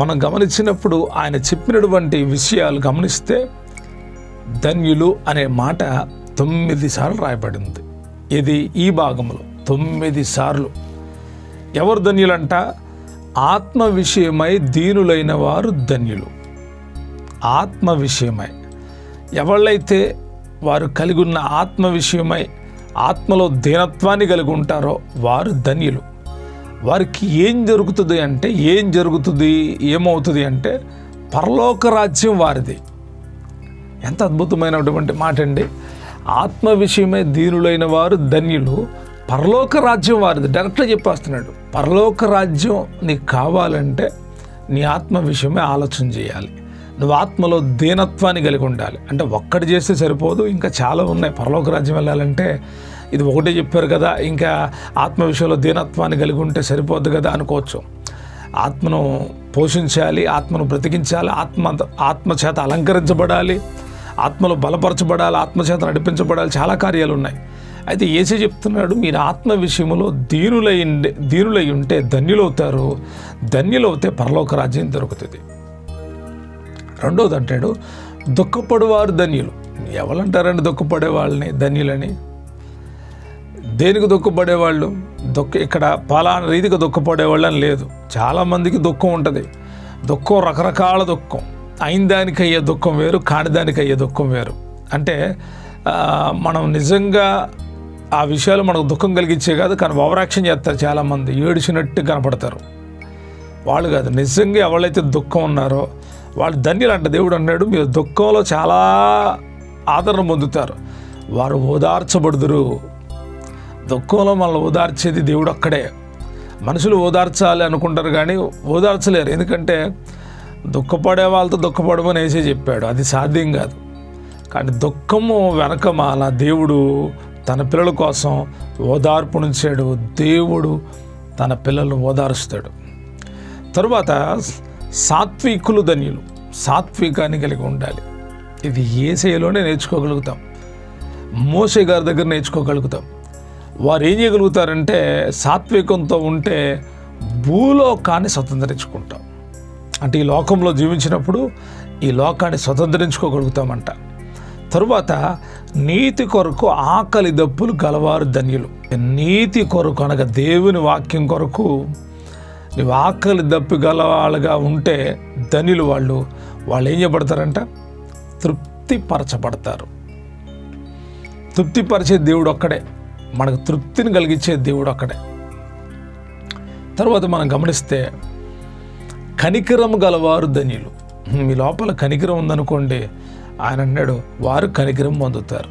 మనం గమనించినప్పుడు ఆయన చెప్పినటువంటి విషయాలు గమనిస్తే ధన్యులు అనే మాట 9 సార్లు రాయబడింది. ఇది ఈ భాగంలో 9 సార్లు. ఎవరు ధన్యులంట? ఆత్మ విషయమై దీనులైన వారు ధన్యులు. ఆత్మ విషయమై ఎవళ్ళైతే వారు కలిగి ఉన్న ఆత్మ విషయమై ఆత్మలో దీనత్వాన్ని కలిగి ఉంటారో వారు ధన్యులు. వారికి ఏం జరుగుతుంది ఏమవుతుంది అంటే పరలోక రాజ్యం వారిది. ఎంత అద్భుతమైనటువంటి మాట అండి. ఆత్మ విషయమై దీనులైన వారు ధన్యులు, పరలోక రాజ్యం వారిది. డైరెక్ట్గా చెప్పేస్తున్నాడు. పరలోక రాజ్యం నీకు కావాలంటే నీ ఆత్మ విషయమే ఆలోచన చేయాలి. నువ్వు ఆత్మలో దీనత్వాన్ని కలిగి ఉండాలి. అంటే ఒక్కటి చేస్తే సరిపోదు, ఇంకా చాలా ఉన్నాయి. పరలోక రాజ్యం వెళ్ళాలంటే ఇది ఒకటే చెప్పారు కదా, ఇంకా ఆత్మ విషయంలో దీనత్వాన్ని కలిగి ఉంటే సరిపోద్దు కదా అనుకోవచ్చు. ఆత్మను పోషించాలి, ఆత్మను బ్రతికించాలి, ఆత్మ చేత అలంకరించబడాలి, ఆత్మలో బలపరచబడాలి, ఆత్మచేత నడిపించబడాలి. చాలా కార్యాలు ఉన్నాయి. అయితే యేసు చెప్తున్నాడు, మీరు ఆత్మ విషయంలో దీనులై ఉంటే ధన్యులవుతారు. ధన్యులవుతే పరలోక రాజ్యం దొరుకుతుంది. రెండోది అంటాడు, దుఃఖపడేవారు ధన్యులు. ఎవరంటారండి దుఃఖపడే వాళ్ళని ధన్యులని? దేనికి దుఃఖపడేవాళ్ళు? ఇక్కడ పలానా రీతిగా దుఃఖపడేవాళ్ళు అని లేదు. చాలామందికి దుఃఖం ఉంటుంది. దుఃఖం రకరకాల దుఃఖం. అయిన దానికి అయ్యే దుఃఖం వేరు, కాని దానికి అయ్యే దుఃఖం వేరు. అంటే మనం నిజంగా ఆ విషయాలు మనకు దుఃఖం కలిగించే కాదు, కానీ ఓవరాక్షన్ చేస్తారు. చాలామంది ఏడిచినట్టు కనపడతారు. వాళ్ళు కాదు, నిజంగా ఎవరైతే దుఃఖం ఉన్నారో వాళ్ళు ధన్యులు అంట. దేవుడు అన్నాడు, మీరు దుఃఖంలో చాలా ఆదరణ పొందుతారు, వారు ఓదార్చబడుదురు. దుఃఖంలో మనల్ని ఓదార్చేది దేవుడు ఒక్కడే. మనుషులు ఓదార్చాలి అనుకుంటారు కానీ ఓదార్చలేరు. ఎందుకంటే దుఃఖపడే వాళ్ళతో దుఃఖపడమని యేసే చెప్పాడు, అది సాధ్యం కాదు. కానీ దుఃఖము వెనకమాల దేవుడు తన పిల్లల కోసం ఓదార్పునిచ్చాడు. దేవుడు తన పిల్లలను ఓదారుస్తాడు. తరువాత సాత్వికులు ధన్యులు. సాత్వికాన్ని కలిగి ఉండాలి. ఇది యేసయ్యలోనే నేర్చుకోగలుగుతాం, మోషే గారి దగ్గర నేర్చుకోగలుగుతాం. వారు ఏం చేయగలుగుతారంటే సాత్వికంతో ఉంటే భూలోకాన్ని స్వతంత్రించుకుంటాం. అంటే ఈ లోకంలో జీవించినప్పుడు ఈ లోకాన్ని స్వతంత్రించుకోగలుగుతామంట. తరువాత నీతి కొరకు ఆకలి దప్పులు గలవారు ధన్యులు. నీతి కొరకు అనగా దేవుని వాక్యం కొరకు నువ్వు ఆకలి దప్పి గలవాళ్ళుగా ఉంటే ధన్యులు. వాళ్ళు ఏం చేయబడతారంట? తృప్తిపరచబడతారు. తృప్తిపరిచే దేవుడు ఒక్కడే, మనకు తృప్తిని కలిగించే దేవుడు ఒక్కడే. తర్వాత మనం గమనిస్తే కనికరం గలవారు ధన్యులు. మీ లోపల కనికరం ఉందనుకోండి, ఆయన అన్నాడు వారు కనికరం పొందుతారు.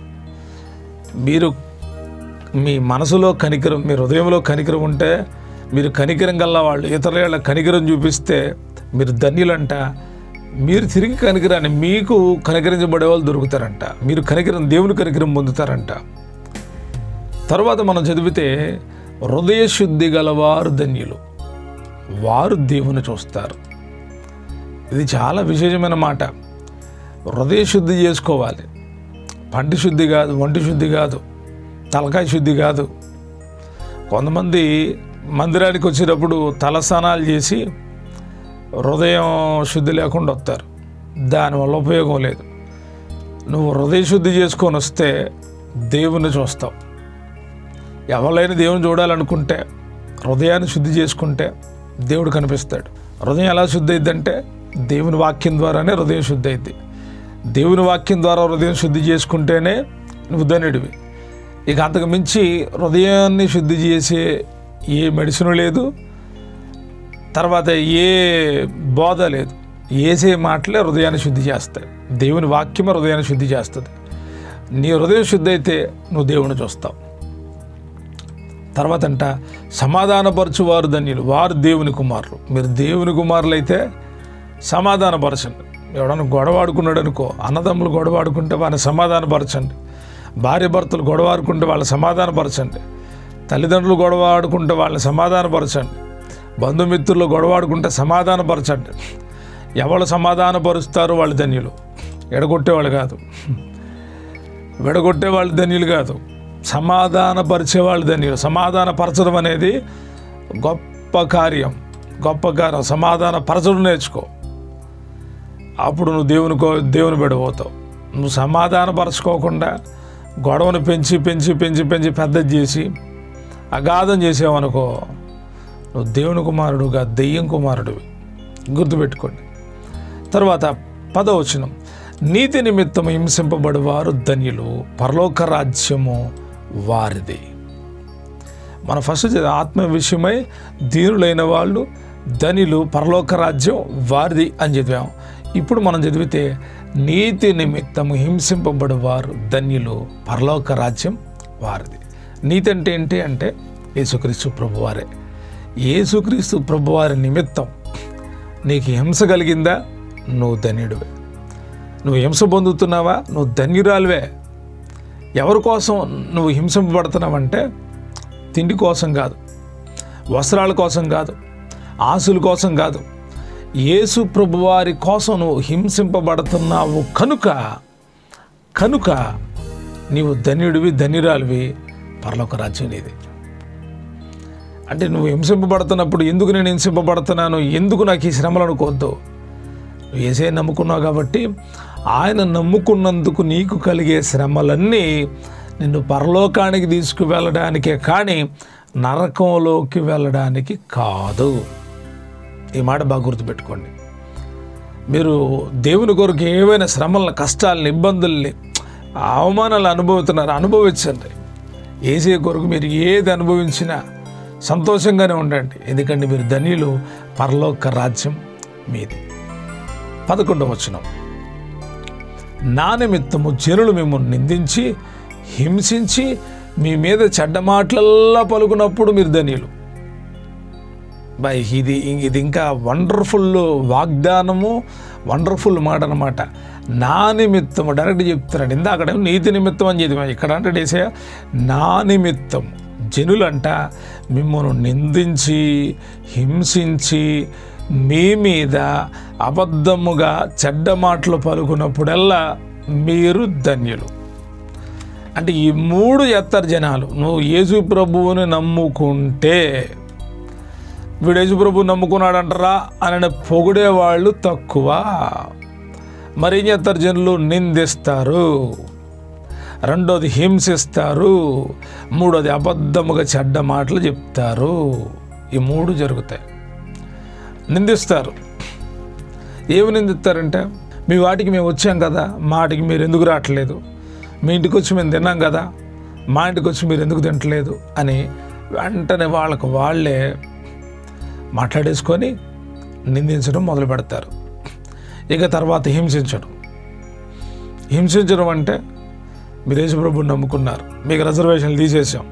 మీరు మీ మనసులో కనికరం, మీ హృదయంలో కనికరం ఉంటే మీరు కనికరం గల వాళ్ళు. ఇతరుల కనికరం చూపిస్తే మీరు ధన్యులంట. మీరు తిరిగి కనికరాన్ని, మీకు కనికరించబడే వాళ్ళు దొరుకుతారంట. మీరు దేవుని కనికరం పొందుతారంట. తర్వాత మనం చదివితే హృదయ శుద్ధి గలవారు ధన్యులు, వారు దేవుని చూస్తారు. ఇది చాలా విశేషమైన మాట. హృదయ శుద్ధి చేసుకోవాలి. పంటి శుద్ధి కాదు, ఒంటి శుద్ధి కాదు, తలకాయ శుద్ధి కాదు. కొంతమంది మందిరానికి వచ్చేటప్పుడు తలస్నానాలు చేసి హృదయం శుద్ధి లేకుండా వస్తారు. దానివల్ల ఉపయోగం లేదు. నువ్వు హృదయ శుద్ధి చేసుకొని వస్తే దేవుని చూస్తావు. ఎవరైనా దేవుని చూడాలనుకుంటే హృదయాన్ని శుద్ధి చేసుకుంటే దేవుడు కనిపిస్తాడు. హృదయం ఎలా శుద్ధి అయిద్దంటే దేవుని వాక్యం ద్వారానే హృదయం శుద్ధి అయింది. దేవుని వాక్యం ద్వారా హృదయం శుద్ధి చేసుకుంటేనే నువ్వు ధన్యుడివి. ఇక అంతకు మించి హృదయాన్ని శుద్ధి చేసే ఏ మెడిసిన్ లేదు, తర్వాత ఏ బోధ లేదు. ఏసే మాటలే హృదయాన్ని శుద్ధి చేస్తాయి. దేవుని వాక్యమే హృదయాన్ని శుద్ధి చేస్తుంది. నీ హృదయం శుద్ధి అయితే నువ్వు దేవుని చూస్తావు. తర్వాత అంట సమాధానపరచువారు ధన్యులు, వారు దేవుని కుమారులు. మీరు దేవుని కుమారులు అయితే సమాధానపరచండి. ఎవడన్నా గొడవ ఆడుకున్నాడు అనుకో, అన్నదమ్ములు గొడవ ఆడుకుంటే వారిని సమాధానపరచండి. భార్య భర్తలు గొడవ ఆడుకుంటే వాళ్ళని సమాధానపరచండి. తల్లిదండ్రులు గొడవ ఆడుకుంటే వాళ్ళని సమాధానపరచండి. బంధుమిత్రులు గొడవ ఆడుకుంటే సమాధానపరచండి. ఎవరు సమాధానపరుస్తారో వాళ్ళు ధన్యులు, ఎడగొట్టేవాళ్ళు కాదు. విడగొట్టేవాళ్ళు ధన్యులు కాదు, సమాధానపరిచేవాళ్ళు ధన్యులు. సమాధానపరచడం అనేది గొప్ప కార్యం. సమాధానపరచడం నేర్చుకో. అప్పుడు నువ్వు దేవుని బిడబోతావు. నువ్వు సమాధానపరచుకోకుండా గొడవను పెంచి పెంచి పెంచి పెంచి పెద్దది చేసి అగాధం చేసావనుకో, నువ్వు దేవుని కుమారుడుగా దెయ్యం కుమారుడివి. గుర్తుపెట్టుకోండి. తర్వాత 10వ వచనం, నీతి నిమిత్తం హింసింపబడివారు ధన్యులు, పరలోక రాజ్యము వారిది. మన ఫస్ట్ ఆత్మ విషయమై దీనులైన వాళ్ళు ధనిలు, పరలోక రాజ్యం వారిది అని చదివాం. ఇప్పుడు మనం చదివితే నీతి నిమిత్తం హింసింపబడివారు ధన్యులు, పరలోక రాజ్యం వారిది. నీతి అంటే ఏంటి అంటే యేసుక్రీస్తు ప్రభువారే. యేసుక్రీస్తు ప్రభువారి నిమిత్తం నీకు హింస కలిగిందా, నువ్వు ధన్యుడివే. నువ్వు హింస పొందుతున్నావా, నువ్వు ధన్యురాలివే. ఎవరి కోసం నువ్వు హింసింపబడుతున్నావంటే తిండి కోసం కాదు, వస్త్రాల కోసం కాదు, ఆశల కోసం కాదు. యేసు ప్రభువారి కోసం నువ్వు హింసింపబడుతున్నావు కనుక నీవు ధన్యుడివి, ధన్యురాలివి, పరలోక రాజ్యం నీది. అంటే నువ్వు హింసింపబడుతున్నప్పుడు ఎందుకు నేను హింసింపబడుతున్నాను, ఎందుకు నాకు ఈ శ్రమలు అనుకోవద్దు. నువ్వు యేసయ్యను నమ్ముకున్నావు కాబట్టి ఆయన నమ్ముకున్నందుకు నీకు కలిగే శ్రమలన్నీ నిన్ను పరలోకానికి తీసుకువెళ్ళడానికే కానీ నరకంలోకి వెళ్ళడానికి కాదు. ఈ మాట బాగా గుర్తుపెట్టుకోండి. మీరు దేవుని కొరకు ఏవైనా శ్రమలను, కష్టాలను, ఇబ్బందుల్ని, అవమానాలు అనుభవించండి. యేసయ్య కొరకు మీరు ఏది అనుభవించినా సంతోషంగానే ఉండండి. ఎందుకంటే మీరు ధన్యులు, పరలోక రాజ్యం మీది. 11వ వచనం, నా నిమిత్తము జనులు మిమ్మల్ని నిందించి హింసించి మీ మీద చెడ్డ మాటలల్లా పలుకున్నప్పుడు మీరు ధన్యులు. ఇది ఇంకా వండర్ఫుల్ వాగ్దానము, వండర్ఫుల్ మాట అన్నమాట. నా నిమిత్తము డైరెక్ట్ చెప్తున్నాడు. ఇందాక నీతి నిమిత్తం అని చెప్పి ఇక్కడ అంటే యేసయ్య నా నిమిత్తం. జనులంట మిమ్మల్ని నిందించి హింసించి మీ మీద అబద్ధముగా చెడ్డ మాటలు పలుకున్నప్పుడల్లా మీరు ధన్యులు. అంటే ఈ 3 చేస్తారు జనాలు. నువ్వు యేసు ప్రభువుని నమ్ముకుంటే, వీడు యేసు ప్రభువుని నమ్ముకున్నాడంటారా అని పొగిడేవాళ్ళు తక్కువ. మరేం చేస్తారు జనులు? నిందిస్తారు, రెండోది హింసిస్తారు, మూడోది అబద్ధముగా చెడ్డ మాటలు చెప్తారు. ఈ 3 జరుగుతాయి. నిందిస్తారు. ఏమి నిందిస్తారంటే, మీ వాటికి మేము వచ్చాం కదా, మా వాటికి మీరు ఎందుకు రావట్లేదు, మీ ఇంటికి వచ్చి మేము తిన్నాం కదా, మా ఇంటికి వచ్చి మీరు ఎందుకు తింటలేదు అని వెంటనే వాళ్ళే మాట్లాడేసుకొని నిందించడం మొదలు పెడతారు. ఇక తర్వాత హింసించడం అంటే, మీరు యేసు ప్రభువుని నమ్ముకున్నారు, మీకు రిజర్వేషన్లు తీసేసాం.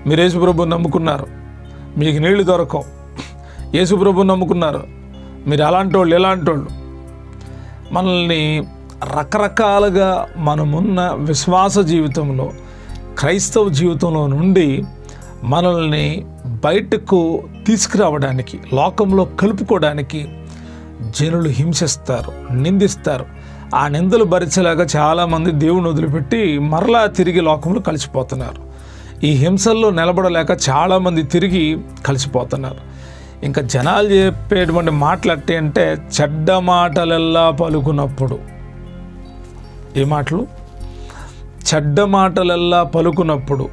మీరు యేసు ప్రభువుని నమ్ముకున్నారు, మీకు నీళ్లు దొరకవు. యేసు ప్రభువుని నమ్ముకున్నారు, మీరు అలాంటి వాళ్ళు ఇలాంటి వాళ్ళు. మనల్ని రకరకాలుగా మనమున్న విశ్వాస జీవితంలో, క్రైస్తవ జీవితంలో నుండి మనల్ని బయటకు తీసుకురావడానికి, లోకంలో కలుపుకోవడానికి జనులు హింసిస్తారు, నిందిస్తారు. ఆ నిందలు భరించలేక చాలామంది దేవుని వదిలిపెట్టి మరలా తిరిగి లోకంలో కలిసిపోతున్నారు. ఈ హింసల్లో నిలబడలేక చాలామంది తిరిగి కలిసిపోతున్నారు. ఇంకా జనాలు చెప్పేటువంటి మాటలు అట్టే అంటే, చెడ్డ మాటలెల్లా పలుకున్నప్పుడు. ఏ మాటలు? చెడ్డ మాటలెల్లా పలుకున్నప్పుడు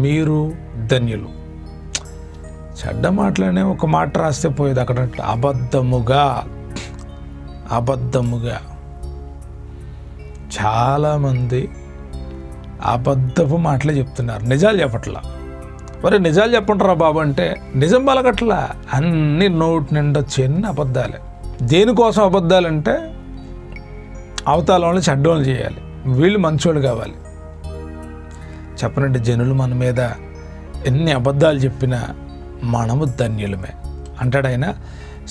మీరు ధన్యులు. చెడ్డ మాటలనే ఒక మాట రాస్తే పోయేది. అక్కడ అబద్ధముగా చాలామంది అబద్ధపు మాటలే చెప్తున్నారు, నిజాలు చెప్పట్లా. మరి నిజాలు చెప్పంటారా బాబు అంటే నిజం పలకట్లా, అన్ని నోటి నిండా చిన్న అబద్ధాలే. దేనికోసం అబద్ధాలంటే, అవతాల వాళ్ళు చెడ్డోళ్ళు చేయాలి, వీళ్ళు మంచోళ్ళు కావాలి. చెప్పనంటే జనులు మన మీద ఎన్ని అబద్ధాలు చెప్పినా మనము ధన్యులమే అంటాడు ఆయన.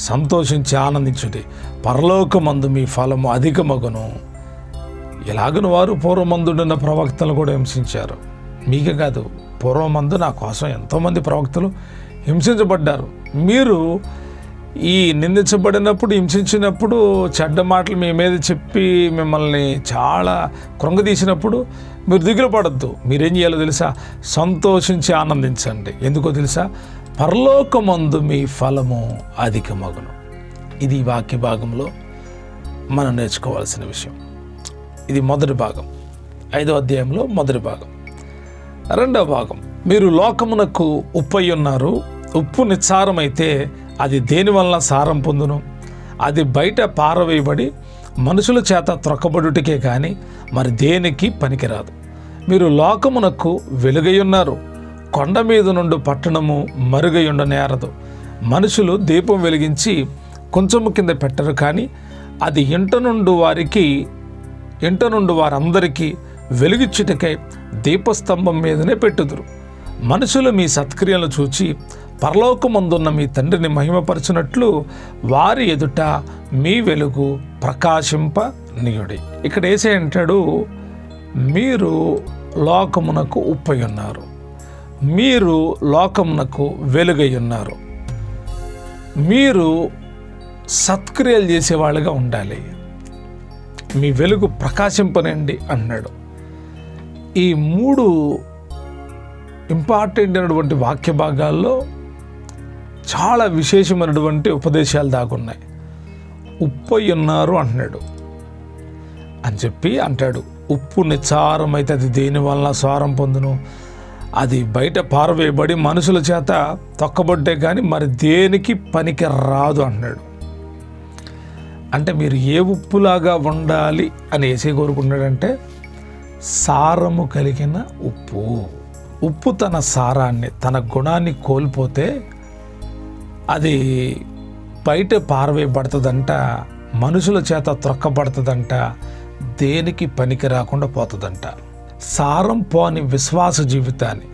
సంతోషించి ఆనందించుడి, పరలోకమందు మీ ఫలము అధికమగును. ఇలాగను వారు పూర్వమందున్న ప్రవక్తలు కూడా హింసించారు. మీకే కాదు, పూర్వమందు నా కోసం ఎంతోమంది ప్రవక్తలు హింసించబడ్డారు. మీరు ఈ నిందించబడినప్పుడు, హింసించినప్పుడు, చెడ్డ మాటలు మీ మీద చెప్పి మిమ్మల్ని చాలా కృంగదీసినప్పుడు మీరు దిగులు పడద్దు. మీరేం చేయాలో తెలుసా? సంతోషించి ఆనందించండి. ఎందుకో తెలుసా? పరలోకమందు మీ ఫలము అధికమగును. ఇది ఈ వాక్య భాగంలో మనం నేర్చుకోవాల్సిన విషయం. ఇది మొదటి భాగం, 5వ అధ్యాయంలో మొదటి భాగం. రెండవ భాగం, మీరు లోకమునకు ఉప్పై ఉన్నారు. ఉప్పు నిస్సారమైతే అది దేని వలన సారం పొందును? అది బయట పారవేయబడి మనుషుల చేత త్రొక్కబడుటకే కానీ మరి దేనికి పనికిరాదు. మీరు లోకమునకు వెలుగై ఉన్నారు. కొండ మీద నుండి పట్టణము మరుగై ఉండనేరదు. మనుషులు దీపం వెలిగించి కొంచెము కింద పెట్టరు, కానీ అది ఇంట నుండి వారందరికీ వెలుగిచ్చుటకై దీపస్తంభం మీదనే పెట్టుదురు. మనుషులు మీ సత్క్రియలను చూచి పరలోకమందున్న మీ తండ్రిని మహిమపరచునట్లు వారి ఎదుట మీ వెలుగు ప్రకాశింపనీయుడి. ఇక్కడ యేసయ్య అంటాడు, మీరు లోకమునకు ఉప్పై ఉన్నారు, మీరు లోకమునకు వెలుగై ఉన్నారు, మీరు సత్క్రియలు చేసేవాళ్ళుగా ఉండాలి, మీ వెలుగు ప్రకాశింపనండి అన్నాడు. ఈ 3 ఇంపార్టెంట్ అయినటువంటి వాక్య భాగాల్లో చాలా విశేషమైనటువంటి ఉపదేశాలు దాగున్నాయి. ఉప్పై ఉన్నారు అంటున్నాడు అని చెప్పి అంటాడు. ఉప్పు నిస్సారమైతే అది దేని వలన సారం పొందును? అది బయట పారవేయబడి మనుషుల చేత తొక్కబడ్డే కానీ మరి దేనికి పనికి రాదు అంటున్నాడు. అంటే మీరు ఏ ఉప్పులాగా ఉండాలి అని యేసయ్య కోరుకున్నాడంటే సారము కలిగిన ఉప్పు. ఉప్పు తన సారాన్ని, తన గుణాన్ని కోల్పోతే అది బయట పారవేయబడుతుందంట, మనుషుల చేత త్రొక్కబడుతుందంట, దేనికి పనికి రాకుండా పోతుందంట. సారం పోని విశ్వాస జీవితాన్ని,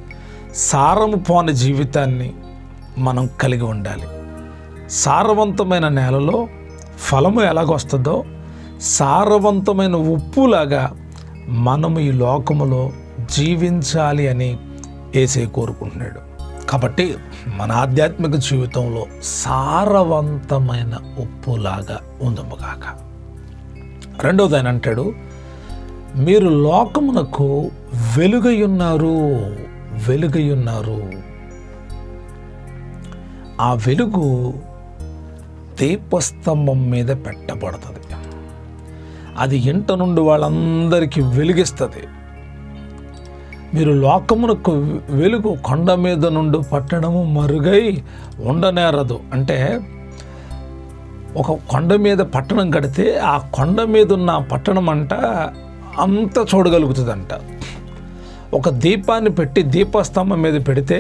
సారము పోని జీవితాన్ని మనం కలిగి ఉండాలి. సారవంతమైన నేలలో ఫలము ఎలాగొస్తుందో సారవంతమైన ఉప్పులాగా మనము ఈ లోకములో జీవించాలి అని యేసయ్య కోరుకుంటున్నాడు. కాబట్టి మన ఆధ్యాత్మిక జీవితంలో సారవంతమైన ఉప్పులాగా ఉందముగాక. రెండవది ఆయన అంటాడు, మీరు లోకమునకు వెలుగై ఉన్నారు, వెలుగై ఉన్నారు. ఆ వెలుగు దీపస్తంభం మీద పెట్టబడుతుంది. అది ఇంట నుండి వాళ్ళందరికీ వెలిగిస్తుంది. మీరు లోకమునకు వెలుగు, కొండ మీద నుండి పట్టణము మరుగై ఉండనేరదు. అంటే ఒక కొండ మీద పట్టణం కడితే ఆ కొండ మీద ఉన్న పట్టణం అంట అంత చూడగలుగుతుందంట. ఒక దీపాన్ని పెట్టి దీపస్తంభం మీద పెడితే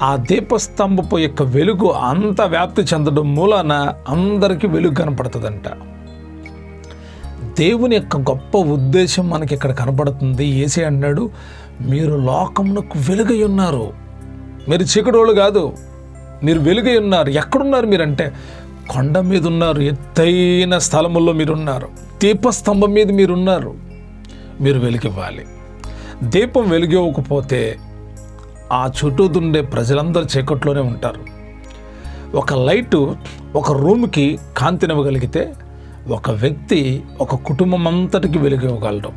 ఆ దీపస్తంభపు యొక్క వెలుగు అంత వ్యాప్తి చెందడం మూలాన అందరికీ వెలుగు కనపడుతుందంట. దేవుని యొక్క గొప్ప ఉద్దేశం మనకి ఇక్కడ కనపడుతుంది. యేసయ్య అన్నాడు, మీరు లోకమునకు వెలుగై ఉన్నారు. మీరు చీకటోళ్ళు కాదు, మీరు వెలుగై ఉన్నారు. ఎక్కడున్నారు మీరంటే కొండ మీద ఉన్నారు, ఎత్తైన స్థలముల్లో మీరున్నారు, దీపస్తంభం మీద మీరున్నారు. మీరు వెలుగివ్వాలి. దీపం వెలుగివ్వకపోతే ఆ చుట్టూ ఉండే ప్రజలందరూ చీకట్లోనే ఉంటారు. ఒక లైటు ఒక రూమ్కి కాంతినివ్వగలిగితే ఒక వ్యక్తి ఒక కుటుంబం అంతటికి వెలుగివ్వగలడు.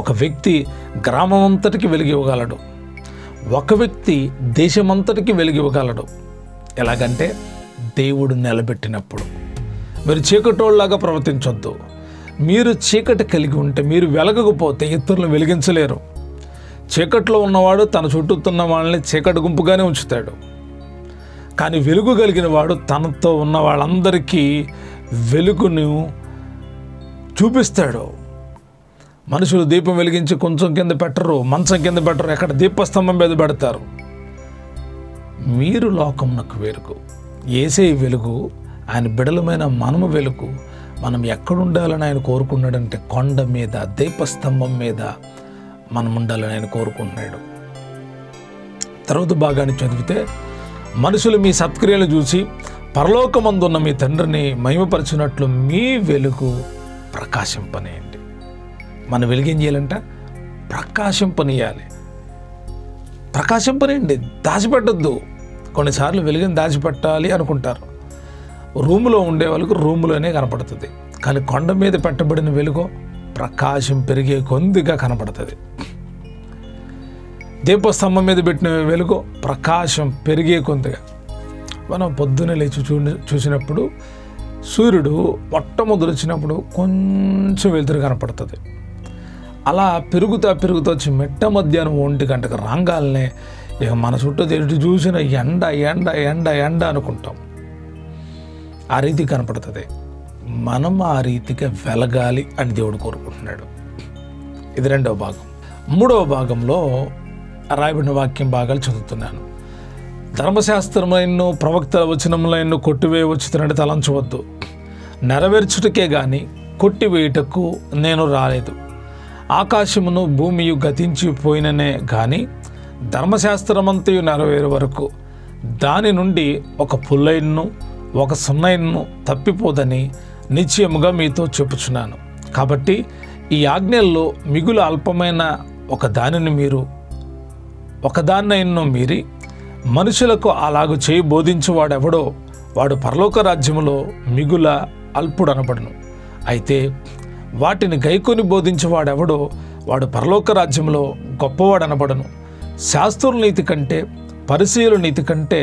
ఒక వ్యక్తి గ్రామం అంతటికి వెలుగివ్వగలడు. ఒక వ్యక్తి దేశమంతటికి వెలుగివ్వగలడు. ఎలాగంటే దేవుడు నిలబెట్టినప్పుడు. మీరు చీకటోళ్ళలాగా ప్రవర్తించొద్దు. మీరు చీకటి కలిగి ఉంటే, మీరు వెలగకపోతే ఇతరులను వెలిగించలేరు. చీకట్లో ఉన్నవాడు తన చుట్టూ ఉన్న వాళ్ళని చీకటి గుంపుగానే ఉంచుతాడు. కానీ వెలుగు కలిగిన వాడు తనతో ఉన్న వాళ్ళందరికీ వెలుగును చూపిస్తాడు. మనుషులు దీపం వెలిగించి కొంచెం కింద పెట్టరు, మంచం కింద పెట్టరు, ఎక్కడ దీపస్తంభం మీద పెడతారు. మీరు లోకమునకు వెలుగు. యేసయ్య వెలుగు, ఆయన బిడలమైన మనము వెలుగు. మనం ఎక్కడుండాలని ఆయన కోరుకున్నాడంటే కొండ మీద, దీపస్తంభం మీద మనం ఉండాలని ఆయన కోరుకుంటున్నాడు. తర్వాత భాగాన్ని చదివితే, మనుషులు మీ సత్క్రియలు చూసి పరలోకమందున్న మీ తండ్రిని మహిమపరచినట్లు మీ వెలుగు ప్రకాశింపనేయండి. మన వెలుగు ఏం చేయాలంట? ప్రకాశింపనీయాలి. ప్రకాశింపనియండి, దాచిపెట్టద్దు. కొన్నిసార్లు వెలుగుని దాచిపెట్టాలి అనుకుంటారు. రూములో ఉండే వాళ్ళకు రూములోనే కనపడుతుంది, కానీ కొండ మీద పెట్టబడిన వెలుగు ప్రకాశం పెరిగే కొద్దిగా కనపడుతుంది. దీపస్తంభం మీద పెట్టిన వెలుగు ప్రకాశం పెరిగే కొద్దిగా. మనం పొద్దున్నే లేచి చూసినప్పుడు సూర్యుడు మొట్టమొదలు వచ్చినప్పుడు కొంచెం వెలుతురు కనపడుతుంది. అలా పెరుగుతా వచ్చి మిట్ట మధ్యాహ్నం 1 గంటకు రాగాలనే ఇక మన చుట్టూ ఎటు చూసిన ఎండ ఎండ ఎండ ఎండ అనుకుంటాం. ఆ రీతి కనపడుతుంది. మనం ఆ రీతిగా వెలగాలి అని దేవుడు కోరుకుంటున్నాడు. ఇది 2వ భాగం. 3వ భాగంలో రాయబడిన వాక్యం భాగాలు చదువుతున్నాను. ధర్మశాస్త్రములను ప్రవక్తల వచనములను కొట్టివేయవచ్చునని తలంచవద్దు. నెరవేర్చుటకే గాని కొట్టివేయుటకు నేను రాలేదు. ఆకాశమును భూమియు గతించిపోయిననే గాని ధర్మశాస్త్రమంతయు నెరవేరు వరకు దాని నుండి ఒక పుల్లైన్ను ఒక సున్నైన్ను తప్పిపోదని నిశ్చయముగా మీతో చెప్పుచున్నాను. కాబట్టి ఈ ఆజ్ఞల్లో మిగులు అల్పమైన ఒకదాన్నైనను మీరి మనుషులకు అలాగు చేయి బోధించువాడెవడో వాడు పరలోక రాజ్యములో మిగుల అల్పుడనబడును. అయితే వాటిని గైకొని బోధించేవాడెవడో వాడు పరలోక రాజ్యంలో గొప్పవాడనబడును. శాస్త్రుల నీతి కంటే పరిసయ్యుల నీతి కంటే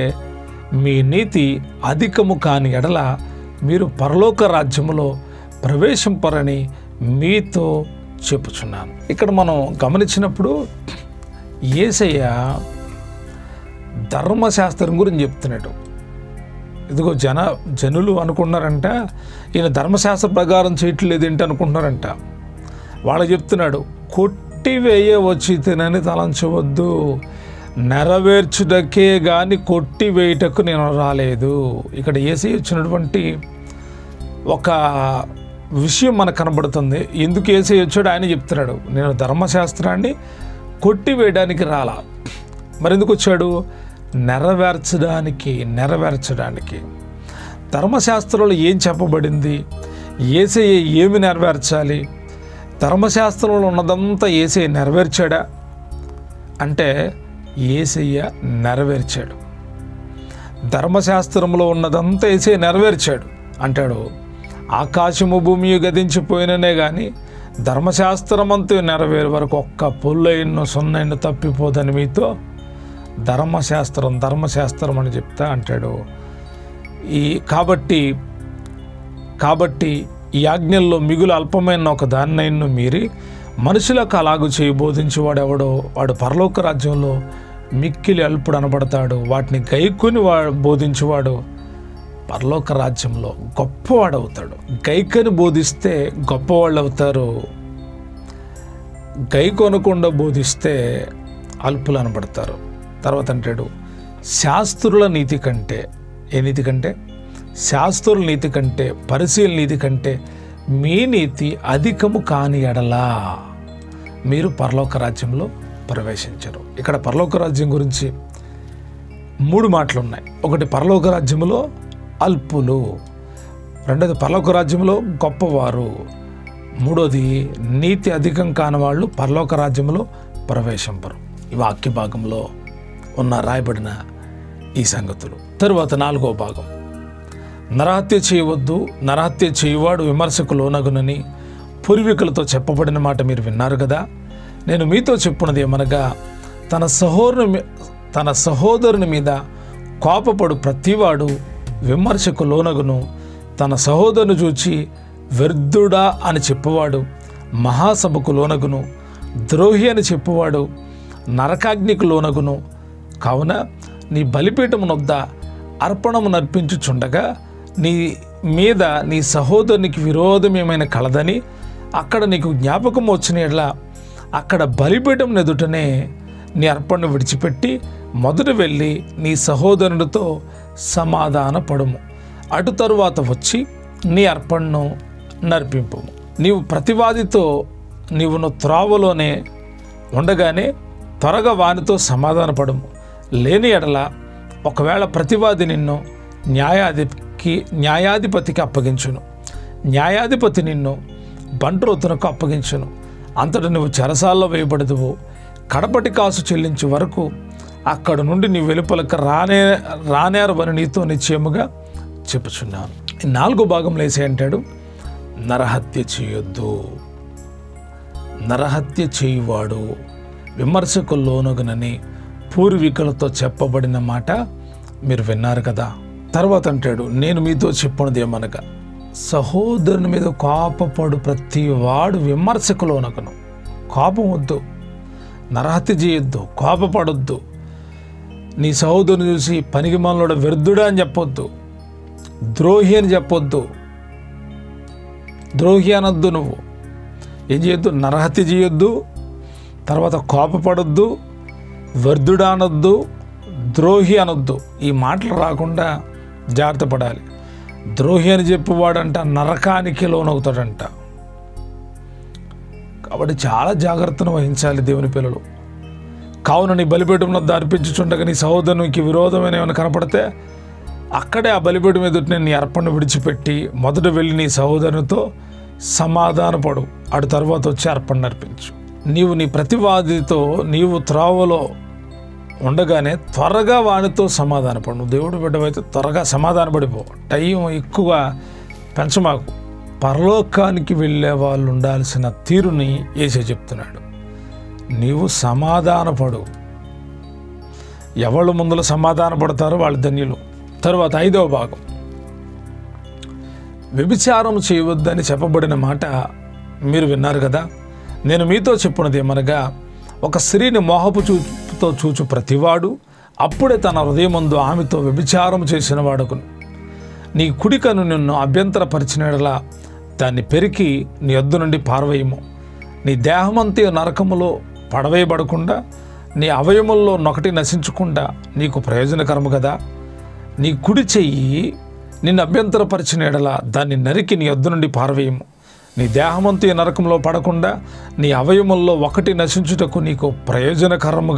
మీ నీతి అధికము కాని ఎడల మీరు పరలోక రాజ్యములో ప్రవేశింపరని మీతో చెప్పుచున్నాను. ఇక్కడ మనం గమనించినప్పుడు యేసయ్య ధర్మశాస్త్రం గురించి చెప్తున్నాడు. ఇదిగో జనులు అనుకుంటున్నారంట ఈయన ధర్మశాస్త్ర ప్రకారం చేయట్లేదు ఏంటి అనుకుంటున్నారంట. వాళ్ళకి చెప్తున్నాడు, కొట్టివేయవచ్చి తినని తలంచవద్దు. నెరవేర్చుటకే గాని కొట్టివేయటకు నేను రాలేదు. ఇక్కడ యేసయ్య వచ్చినటువంటి ఒక విషయం మనకు కనబడుతుంది. ఎందుకు యేసయ్య వచ్చాడు ఆయన చెప్తున్నాడు, నేను ధర్మశాస్త్రాన్ని కొట్టివేయడానికి రాలా. మరి ఎందుకు వచ్చాడు? నెరవేర్చడానికి. ధర్మశాస్త్రంలో ఏం చెప్పబడింది? యేసయ్య ఏమి నెరవేర్చాలి? ధర్మశాస్త్రంలో ఉన్నదంతా యేసయ్య నెరవేర్చాడా అంటే యేసయ్య నెరవేర్చాడు. ధర్మశాస్త్రంలో ఉన్నదంతా యేసయ్య నెరవేర్చాడు అంటాడు. ఆకాశము భూమి గతించిపోయిననే కానీ ధర్మశాస్త్రమంతా నెరవేరు వరకు ఒక్క పుల్లైన్ను సున్నైన్ను తప్పిపోదని మీతో ధర్మశాస్త్రం అని చెప్తా అంటాడు. కాబట్టి ఈ ఆజ్ఞల్లో మిగులు అల్పమైన ఒక దాన్నైను మీరి మనుషులకు అలాగూ చేయి బోధించేవాడెవడో వాడు పరలోక రాజ్యంలో మిక్కిలి అల్పుడు అనబడతాడు. వాటిని గైకొని బోధించేవాడు పరలోక రాజ్యంలో గొప్పవాడవుతాడు. గైకని బోధిస్తే గొప్పవాళ్ళు అవుతారు, గైకొనకుండా బోధిస్తే అల్పులు అనబడతారు. తర్వాత అంటాడు, శాస్త్రుల నీతి కంటే, ఏ నీతి కంటే? శాస్త్రుల నీతి కంటే పరిశీలన నీతి కంటే మీ నీతి అధికము కాని ఎడలా మీరు పరలోక రాజ్యంలో ప్రవేశించరు. ఇక్కడ పరలోక రాజ్యం గురించి 3 మాటలు ఉన్నాయి. ఒకటి, పరలోక రాజ్యంలో అల్పులు. రెండోది, పరలోక రాజ్యంలో గొప్పవారు. మూడోది, నీతి అధికం కాని వాళ్ళు పరలోక రాజ్యంలో ప్రవేశింపరు. ఈ వాక్య భాగంలో ఉన్న రాయబడిన ఈ సంగతులు. తరువాత 4వ భాగం, నరహత్య చేయవద్దు, నరహత్య చేయువాడు విమర్శకు లోనగునని పూర్వీకులతో చెప్పబడిన మాట మీరు విన్నారు కదా. నేను మీతో చెప్పున్నది ఏమనగా, తన సహోదరుని మీద కోపపడు ప్రతివాడు విమర్శకు లోనగును. తన సహోదరుని చూచి వ్యర్థుడా అని చెప్పువాడు మహాసభకు లోనగును. ద్రోహి అని చెప్పువాడు నరకాగ్నికి లోనగును. కావున నీ బలిపీఠమునొద్ద అర్పణము నర్పించుచుండగా నీ మీద నీ సహోదరునికి విరోధం ఏమైనా కలదని అక్కడ నీకు జ్ఞాపకం వచ్చిన ఎడల అక్కడ బలిపీఠం ఎదుటనే నీ అర్పణను విడిచిపెట్టి మొదట వెళ్ళి నీ సహోదరునితో సమాధాన పడుము. అటు తరువాత వచ్చి నీ అర్పణను నర్పింపుము. నీవు ప్రతివాదితో నీవు త్రోవలోనే ఉండగానే త్వరగా వానితో సమాధాన పడుము. లేని ఎడల ఒకవేళ ప్రతివాది నిన్ను న్యాయాధిపతికి అప్పగించును, న్యాయాధిపతి నిన్ను బంట్రోతునకు అప్పగించును. అంతటా నువ్వు చెరసాల్లో వేయబడదువు. కడపటి కాసు చెల్లించే వరకు అక్కడ నుండి నీ వెలుపలకు రానేరవని నీతో నిశ్చయముగా చెప్పుచున్నాను. ఈ 4వ భాగంలో వేసే అంటాడు, నరహత్య చేయొద్దు. నరహత్య చేయువాడు విమర్శకు లోనగునని పూర్వీకులతో చెప్పబడిన మాట మీరు విన్నారు కదా. తర్వాత అంటాడు, నేను మీతో చెప్పినది ఏమనగా, సహోదరుని మీద కోపపడు ప్రతి వాడు విమర్శకు లోనగును. కోపం వద్దు, నరహత్య చేయొద్దు, కోపపడొద్దు. నీ సహోదరుని చూసి పనికిమాలినోడు వ్యర్థుడా అని చెప్పొద్దు, ద్రోహి అని చెప్పొద్దు. ద్రోహి అనొద్దు. నువ్వు ఏం చేయొద్దు? నరహత్య చేయొద్దు, తర్వాత కోపపడొద్దు, వ్యర్థుడా అనొద్దు, ద్రోహి అనొద్దు. ఈ మాటలు రాకుండా జాగ్రత్త పడాలి. ద్రోహి అని చెప్పేవాడంట నరకానికి లోనవుతాడంట. కాబట్టి చాలా జాగ్రత్తను వహించాలి దేవుని పిల్లలు. కావున నీ బలిపీఠం వద్ద అర్పించుచుండగా నీ సహోదరునికి విరోధమైన ఏమైనా కనపడితే అక్కడే ఆ బలిపీఠం ఎదుట నీ అర్పణ విడిచిపెట్టి మొదట వెళ్ళి నీ సహోదరునితో సమాధానపడు. అటు తర్వాత వచ్చి అర్పణ అర్పించు. నీవు నీ ప్రతివాదితో నీవు త్రోవలో ఉండగానే త్వరగా వాడితో సమాధానపడు. నువ్వు దేవుడు బిడ్డవైతే త్వరగా సమాధానపడిపో. టైం ఎక్కువ పెంచమాకు. పరలోకానికి వెళ్ళే వాళ్ళు ఉండాల్సిన తీరుని యేసే చెప్తున్నాడు. నీవు సమాధానపడు. ఎవళ్ళు ముందులో సమాధాన పడతారో వాళ్ళు ధన్యులు. తర్వాత 5వ భాగం, వ్యభిచారం చేయవద్దని చెప్పబడిన మాట మీరు విన్నారు కదా. నేను మీతో చెప్పినది ఏమనగా, ఒక స్త్రీని మోహపు చూపుతో చూచు ప్రతివాడు అప్పుడే తన హృదయమందు ఆమెతో వ్యభిచారం చేసిన వాడుకును. నీ కుడికను నిన్ను అభ్యంతరపరిచినలా దాన్ని పెరికి నీ యొద్ద నుండి పారవేయము. నీ దేహమంతే నరకములో పడవేయబడకుండా నీ అవయముల్లో నొకటి నశించకుండా నీకు ప్రయోజనకరము కదా. నీ కుడి చెయ్యి నిన్ను అభ్యంతరపరిచిన ఎడల దాన్ని నరికి నీ యొద్ద నుండి పారవేయము. నీ దేహమంతా నరకంలో పడకుండా నీ అవయముల్లో ఒకటి నశించుటకు నీకు ప్రయోజనకరము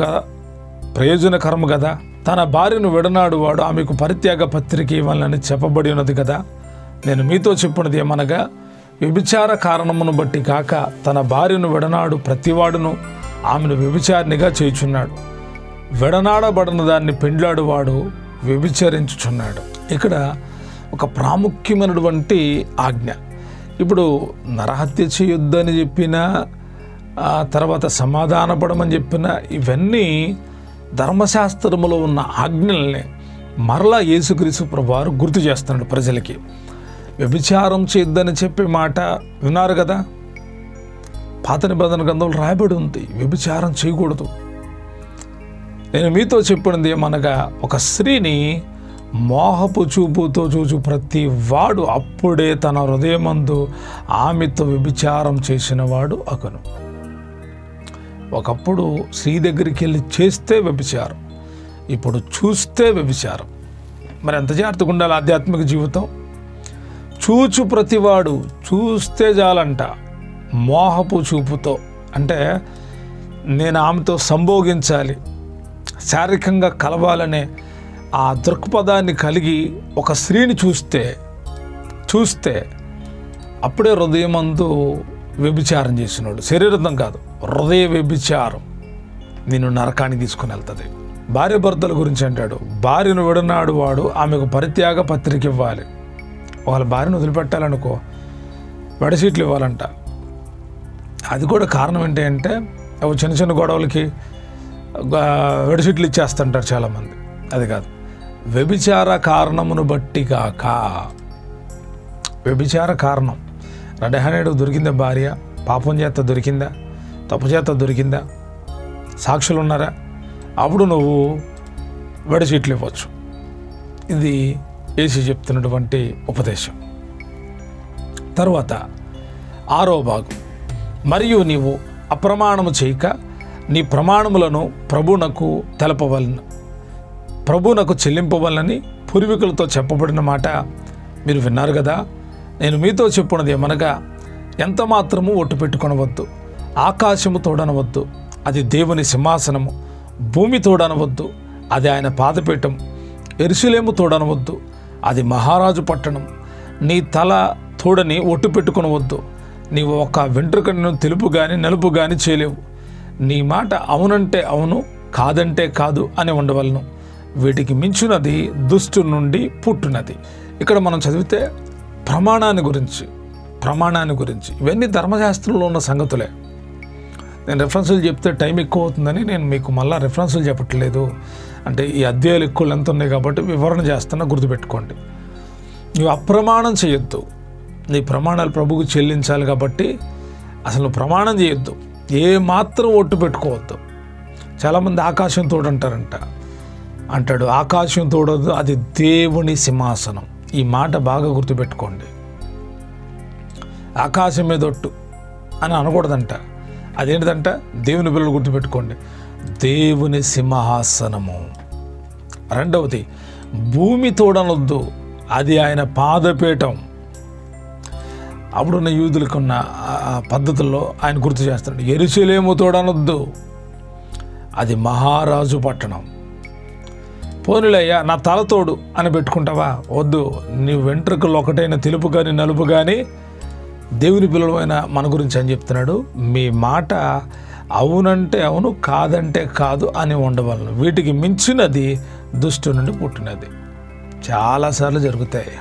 కదా. తన భార్యను విడనాడు వాడు ఆమెకు పరిత్యాగ పత్రిక ఇవ్వాలని చెప్పబడి ఉన్నది కదా. నేను మీతో చెప్పినది ఏమనగా, వ్యభిచార కారణమును బట్టి కాక తన భార్యను విడనాడు ప్రతివాడును ఆమెను వ్యభిచారినిగా చేయుచున్నాడు. విడనాడబడిన దాన్ని పెండ్లాడువాడు వ్యభిచరించుచున్నాడు. ఇక్కడ ఒక ప్రాముఖ్యమైనటువంటి ఆజ్ఞ. ఇప్పుడు నరహత్య చేయొద్దని చెప్పిన, తర్వాత సమాధానపడమని చెప్పిన, ఇవన్నీ ధర్మశాస్త్రములో ఉన్న ఆజ్ఞల్ని మరలా యేసుక్రీస్తు ప్రభువారు గుర్తు చేస్తున్నాడు ప్రజలకి. వ్యభిచారం చేయొద్దని చెప్పే మాట విన్నారు కదా. పాత నిబంధన గ్రంథంలో రాయబడి ఉంది, వ్యభిచారం చేయకూడదు. నేను మీతో చెప్పినది ఏమనగా, ఒక స్త్రీని మోహపు చూపుతో చూచు ప్రతి వాడు అప్పుడే తన హృదయమందు ఆమెతో వ్యభిచారం చేసిన వాడు అగును. ఒకప్పుడు స్త్రీ దగ్గరికి వెళ్ళి చేస్తే వ్యభిచారం, ఇప్పుడు చూస్తే వ్యభిచారం. మరి ఎంత జాగ్రత్తగా ఉండాలి ఆధ్యాత్మిక జీవితం. చూచు ప్రతివాడు, చూస్తే చాలంట. మోహపు చూపుతో అంటే నేను ఆమెతో సంభోగించాలి, శారీరకంగా కలవాలనే ఆ దృక్పథాన్ని కలిగి ఒక స్త్రీని చూస్తే అప్పుడే హృదయమందు వ్యభిచారం చేసినాడు. శరీరం కాదు, హృదయ వ్యభిచారం నిన్ను నరకానికి తీసుకుని వెళ్తుంది. భార్య భర్తల గురించి అంటాడు, భార్యను విడనాడు వాడు ఆమెకు పరిత్యాగ పత్రిక ఇవ్వాలి. వాళ్ళ భార్యను వదిలిపెట్టాలనుకో వెడసీట్లు ఇవ్వాలంట. అది కూడా కారణం ఏంటంటే అవి చిన్న చిన్న గొడవలకి వెడసీట్లు ఇచ్చేస్తుంటారు చాలామంది. అది కాదు, వ్యభిచార కారణమును బట్టి కాక. వ్యభిచార కారణం రెడహనేడు దొరికిందా భార్య? పాపం చేత దొరికిందా? తప్పు చేత దొరికిందా? సాక్షులు ఉన్నారా? అప్పుడు నువ్వు వెడసీట్లు ఇవ్వచ్చు. ఇది యేసు చెప్తున్నటువంటి ఉపదేశం. తరువాత 6వ భాగం, మరియు నీవు అప్రమాణము చేయక నీ ప్రమాణములను ప్రభునకు తెలపవలను, ప్రభునకు చెల్లింపవలని పూర్వీకులతో చెప్పబడిన మాట మీరు విన్నారు కదా. నేను మీతో చెప్పున్నది ఏమనగా, ఎంత మాత్రము ఒట్టు పెట్టుకొనవద్దు. ఆకాశము తోడనవద్దు, అది దేవుని సింహాసనము. భూమి తోడనవద్దు, అది ఆయన పాదపీఠం. యెరూషలేము తోడనవద్దు, అది మహారాజు పట్టణం. నీ తల తోడని ఒట్టు పెట్టుకొనవద్దు. నీవు ఒక వెంట్రుకను తెలుపు కానీ నలుపు కానీ చేయలేవు. నీ మాట అవునంటే అవును, కాదంటే కాదు అని ఉండవలను. వీటికి మించినది దుష్టు నుండి పుట్టినది. ఇక్కడ మనం చదివితే ప్రమాణాన్ని గురించి ఇవన్నీ ధర్మశాస్త్రంలో ఉన్న సంగతులే. నేను రెఫరెన్సులు చెప్తే టైం ఎక్కువ అవుతుందని నేను మీకు మళ్ళీ రెఫరెన్సులు చెప్పట్లేదు. అంటే ఈ అధ్యాయాలు ఎక్కువ లెంత్ ఉన్నాయి కాబట్టి వివరణ చేస్తున్నా, గుర్తుపెట్టుకోండి. నువ్వు అప్రమాణం చేయొద్దు. నీ ప్రమాణాలు ప్రభువుకు చెల్లించాలి కాబట్టి అసలు నువ్వు ప్రమాణం చేయొద్దు. ఏ మాత్రం ఒట్టు పెట్టుకోవద్దు. చాలామంది ఆకాశం అంటాడు. ఆకాశం తోడొద్దు, అది దేవుని సింహాసనం. ఈ మాట బాగా గుర్తుపెట్టుకోండి. ఆకాశం మీద ఒట్టు అని అనకూడదంట. అదేంటిదంట? దేవుని పిల్లలు గుర్తుపెట్టుకోండి, దేవుని సింహాసనము. రెండవది, భూమి తోడనొద్దు, అది ఆయన పాదపీఠం. అప్పుడున్న యూదులకున్న పద్ధతుల్లో ఆయన గుర్తు చేస్తాడు. యెరూషలేము తోడనొద్దు, అది మహారాజు పట్టణం. పోనీలయ్యా నా తలతోడు అని పెట్టుకుంటావా? వద్దు. నీ వెంట్రుకలు ఒకటైన తెలుపు కానీ నలుపు కానీ దేవుని పిల్లలైన మన గురించి అని చెప్తున్నాడు. మీ మాట అవునంటే అవును, కాదంటే కాదు అని ఉండవలను. వీటికి మించినది దుష్టు నుండి పుట్టినది. చాలాసార్లు జరుగుతాయి.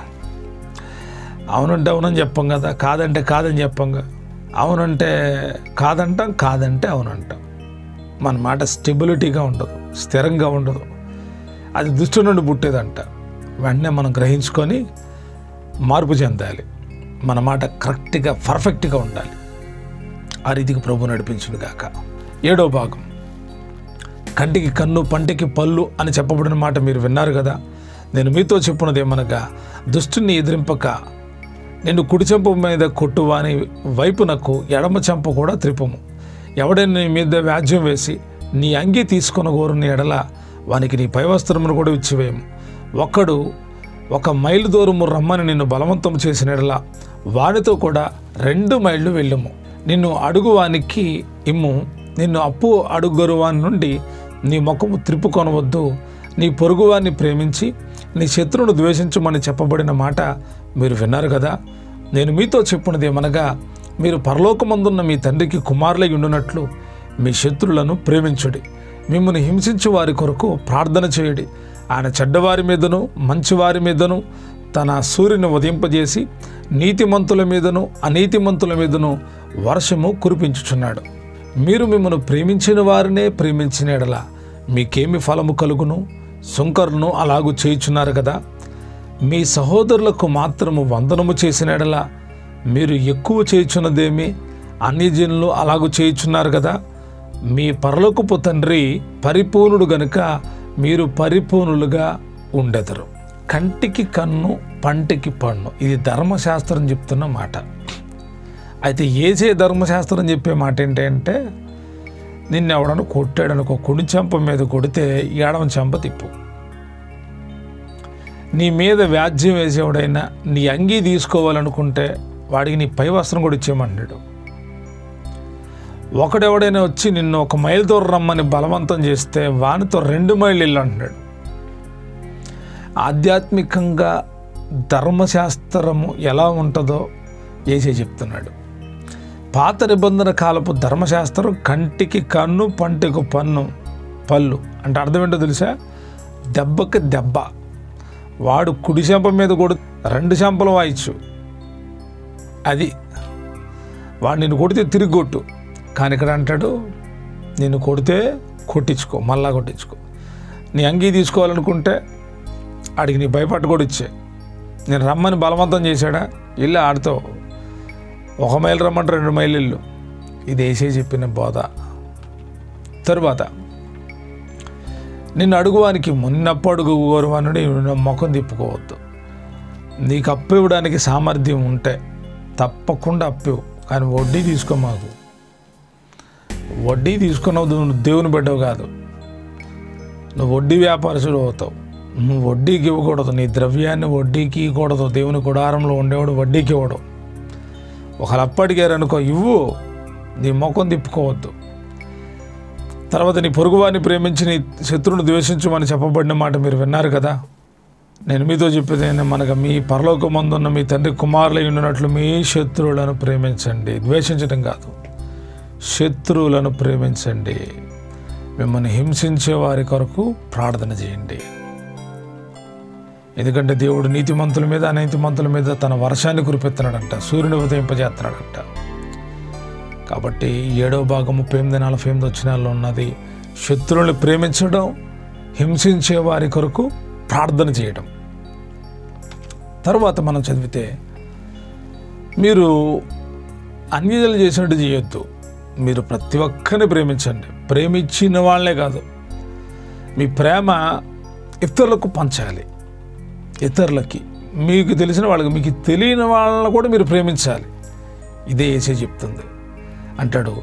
అవునంటే అవునని చెప్పం కదా, కాదంటే కాదని చెప్పంగా. అవునంటే కాదంటాం, కాదంటే అవునంటాం. మన మాట స్టెబిలిటీగా ఉండదు, స్థిరంగా ఉండదు. అది దుష్టు నుండి పుట్టేదంట. వెంటనే మనం గ్రహించుకొని మార్పు చెందాలి. మన మాట కరెక్ట్గా పర్ఫెక్ట్గా ఉండాలి. ఆ రీతికి ప్రభు నడిపించును గాక. 7వ భాగం, కంటికి కన్ను పంటికి పళ్ళు అని చెప్పబడిన మాట మీరు విన్నారు కదా. నేను మీతో చెప్పున్నది ఏమనగా, దుష్టుని ఎదిరింపక నిన్ను కుడి చెంప మీద కొట్టువాని వైపునకు ఎడమ చెంప కూడా త్రిపము. ఎవడైనా నీ మీద వ్యాజ్యం వేసి నీ అంగీ తీసుకొనగోరుని ఎడల వానికి నీ పై వస్త్రమును కూడా ఇచ్చివేయము. ఒకడు 1 మైలు దూరము రమ్మని నిన్ను బలవంతం చేసిన ఎడల వానితో కూడా 2 మైళ్ళు వెళ్ళము. నిన్ను అడుగువానికి ఇమ్ము. నిన్ను అప్పు అడుగువాని నుండి నీ ముఖము త్రిప్పుకొనవద్దు. నీ పొరుగువాన్ని ప్రేమించి నీ శత్రువును ద్వేషించమని చెప్పబడిన మాట మీరు విన్నారు కదా. నేను మీతో చెప్పున్నది ఏమనగా, మీరు పరలోకమందున్న మీ తండ్రికి కుమారులై ఉండునట్లు మీ శత్రులను ప్రేమించుడి. మిమ్మల్ని హింసించు వారి కొరకు ప్రార్థన చేయుడి. ఆయన చెడ్డవారి మీదను మంచివారి మీదను తన సూర్యుని ఉదయింపజేసి నీతిమంతుల మీదను అనీతిమంతుల మీదను వర్షము కురిపించుచున్నాడు. మీరు మిమ్మల్ని ప్రేమించిన వారినే ప్రేమించిన ఎడల మీకేమి ఫలము కలుగును? సుంకరులను అలాగూ చేయుచున్నారు కదా. మీ సహోదరులకు మాత్రము వందనము చేసిన ఎడల మీరు ఎక్కువ చేయుచున్నదేమి? అన్యజనులు అలాగూ చేయుచున్నారు కదా. మీ పరలోకపు తండ్రి పరిపూర్ణుడు గనుక మీరు పరిపూర్ణులుగా ఉండెదరు. కంటికి కన్ను పంటికి పన్ను, ఇది ధర్మశాస్త్రం చెప్తున్న మాట. అయితే ఏసే ధర్మశాస్త్రం చెప్పే మాట ఏంటంటే, నిన్నెవడను కొట్టాడనుకో, కుడి చెంప మీద కొడితే ఎడమ చెంప తిప్పు. నీ మీద వ్యాజ్యం వేసేవాడైనా నీ అంగీ తీసుకోవాలనుకుంటే వాడికి నీ పై వస్త్రం కూడా ఇచ్చేయమన్నాడు. ఒకడెవడైనా వచ్చి నిన్ను 1 మైలు దూరం రమ్మని బలవంతం చేస్తే వానితో 2 మైళ్ళు వెళ్ళు అంటున్నాడు. ఆధ్యాత్మికంగా ధర్మశాస్త్రము ఎలా ఉంటుందో యేసే చెప్తున్నాడు. పాత నిబంధన కాలపు ధర్మశాస్త్రం కంటికి కన్ను పంటికి పళ్ళు అంటే అర్థం ఏంటో తెలుసా? దెబ్బకి దెబ్బ. వాడు కుడి చెంప మీద కూడా 2 చెంపలు వాయించు. అది వాడు నిన్ను కొడితే తిరిగి కొట్టు. కానీ ఇక్కడ అంటాడు, నిన్ను కొడితే కొట్టించుకో, మళ్ళా కొట్టించుకో. నీ అంగీ తీసుకోవాలనుకుంటే ఆడికి నీ భయపట్టు కూడా ఇచ్చే. నేను రమ్మని బలవంతం చేశాడా? ఇల్లు ఆడితో 1 మైలు రమ్మంటే 2 మైలు ఇల్లు. ఇది యేసే చెప్పిన బోధ. తరువాత, నిన్ను అడుగువానికి మున్నప్పు అడుగువానుడి ముఖం తిప్పుకోవద్దు. నీకు అప్పు ఇవ్వడానికి సామర్థ్యం ఉంటే తప్పకుండా అప్పు, కానీ వడ్డీ తీసుకో. మాకు వడ్డీ తీసుకున్నావు, నువ్వు దేవుని బిడ్డవు కాదు. నువ్వు వడ్డీ వ్యాపారస్తుడు అవుతావు. నువ్వు వడ్డీకి ఇవ్వకూడదు. నీ ద్రవ్యాన్ని వడ్డీకి ఇవ్వకూడదు. దేవుని గుడారంలో ఉండేవాడు వడ్డీకి ఇవ్వడు. ఒకళ్ళు అప్పు అడిగారు అనుకో, ఇవ్వు. నీ ముఖం తిప్పుకోవద్దు. తర్వాత నీ పొరుగువారిని ప్రేమించి నీ శత్రువును ద్వేషించమని చెప్పబడిన మాట మీరు విన్నారు కదా. నేను మీతో చెప్పేది మనకు మీ పరలోకమందున్న మీ తండ్రి కుమారులై ఉన్నట్లు మీ శత్రువులను ప్రేమించండి. ద్వేషించడం కాదు, శత్రువులను ప్రేమించండి. మిమ్మల్ని హింసించే వారి కొరకు ప్రార్థన చేయండి. ఎందుకంటే దేవుడు నీతిమంతుల మీద అనీతిమంతుల మీద తన వర్షాన్ని కురిపెత్తున్నాడంట, సూర్యుని ఉదయింపజేస్తున్నాడంట. కాబట్టి 7వ భాగం 38-48 వచనాల్లో ఉన్నది శత్రువులను ప్రేమించడం, హింసించే వారి కొరకు ప్రార్థన చేయడం. తర్వాత మనం చదివితే మీరు అన్యజనులు చేసినట్టు చేయొద్దు, మీరు ప్రతి ఒక్కరిని ప్రేమించండి. ప్రేమించిన వాళ్ళే కాదు, మీ ప్రేమ ఇతరులకు పంచాలి. ఇతరులకి, మీకు తెలిసిన వాళ్ళకి, మీకు తెలియని వాళ్ళని కూడా మీరు ప్రేమించాలి. ఇదే యేసే చెప్తుంది. అంటాడు,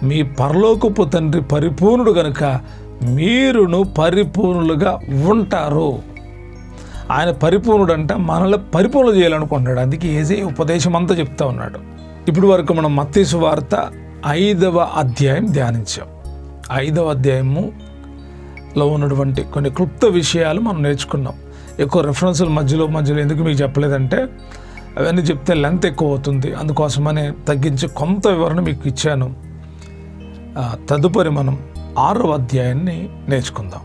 మీ పరలోకపు తండ్రి పరిపూర్ణుడు కనుక మీరును పరిపూర్ణులుగా ఉంటారు. ఆయన పరిపూర్ణుడు అంట, మనల్ని పరిపూర్ణ చేయాలనుకుంటున్నాడు. అందుకే యేసే ఉపదేశం అంతా చెప్తా ఉన్నాడు. ఇప్పుడు వరకు మనం మత్తయి సువార్త 5వ అధ్యాయం ధ్యానించాం. 5వ అధ్యాయములో ఉన్నటువంటి కొన్ని క్లుప్త విషయాలు మనం నేర్చుకున్నాం. ఎక్కువ రెఫరెన్సులు మధ్యలో ఎందుకు మీకు చెప్పలేదంటే అవన్నీ చెప్తే లెంత్ ఎక్కువ అవుతుంది, అందుకోసమనే తగ్గించి కొంత వివరణ మీకు ఇచ్చాను. తదుపరి మనం 6వ అధ్యాయాన్ని నేర్చుకుందాం.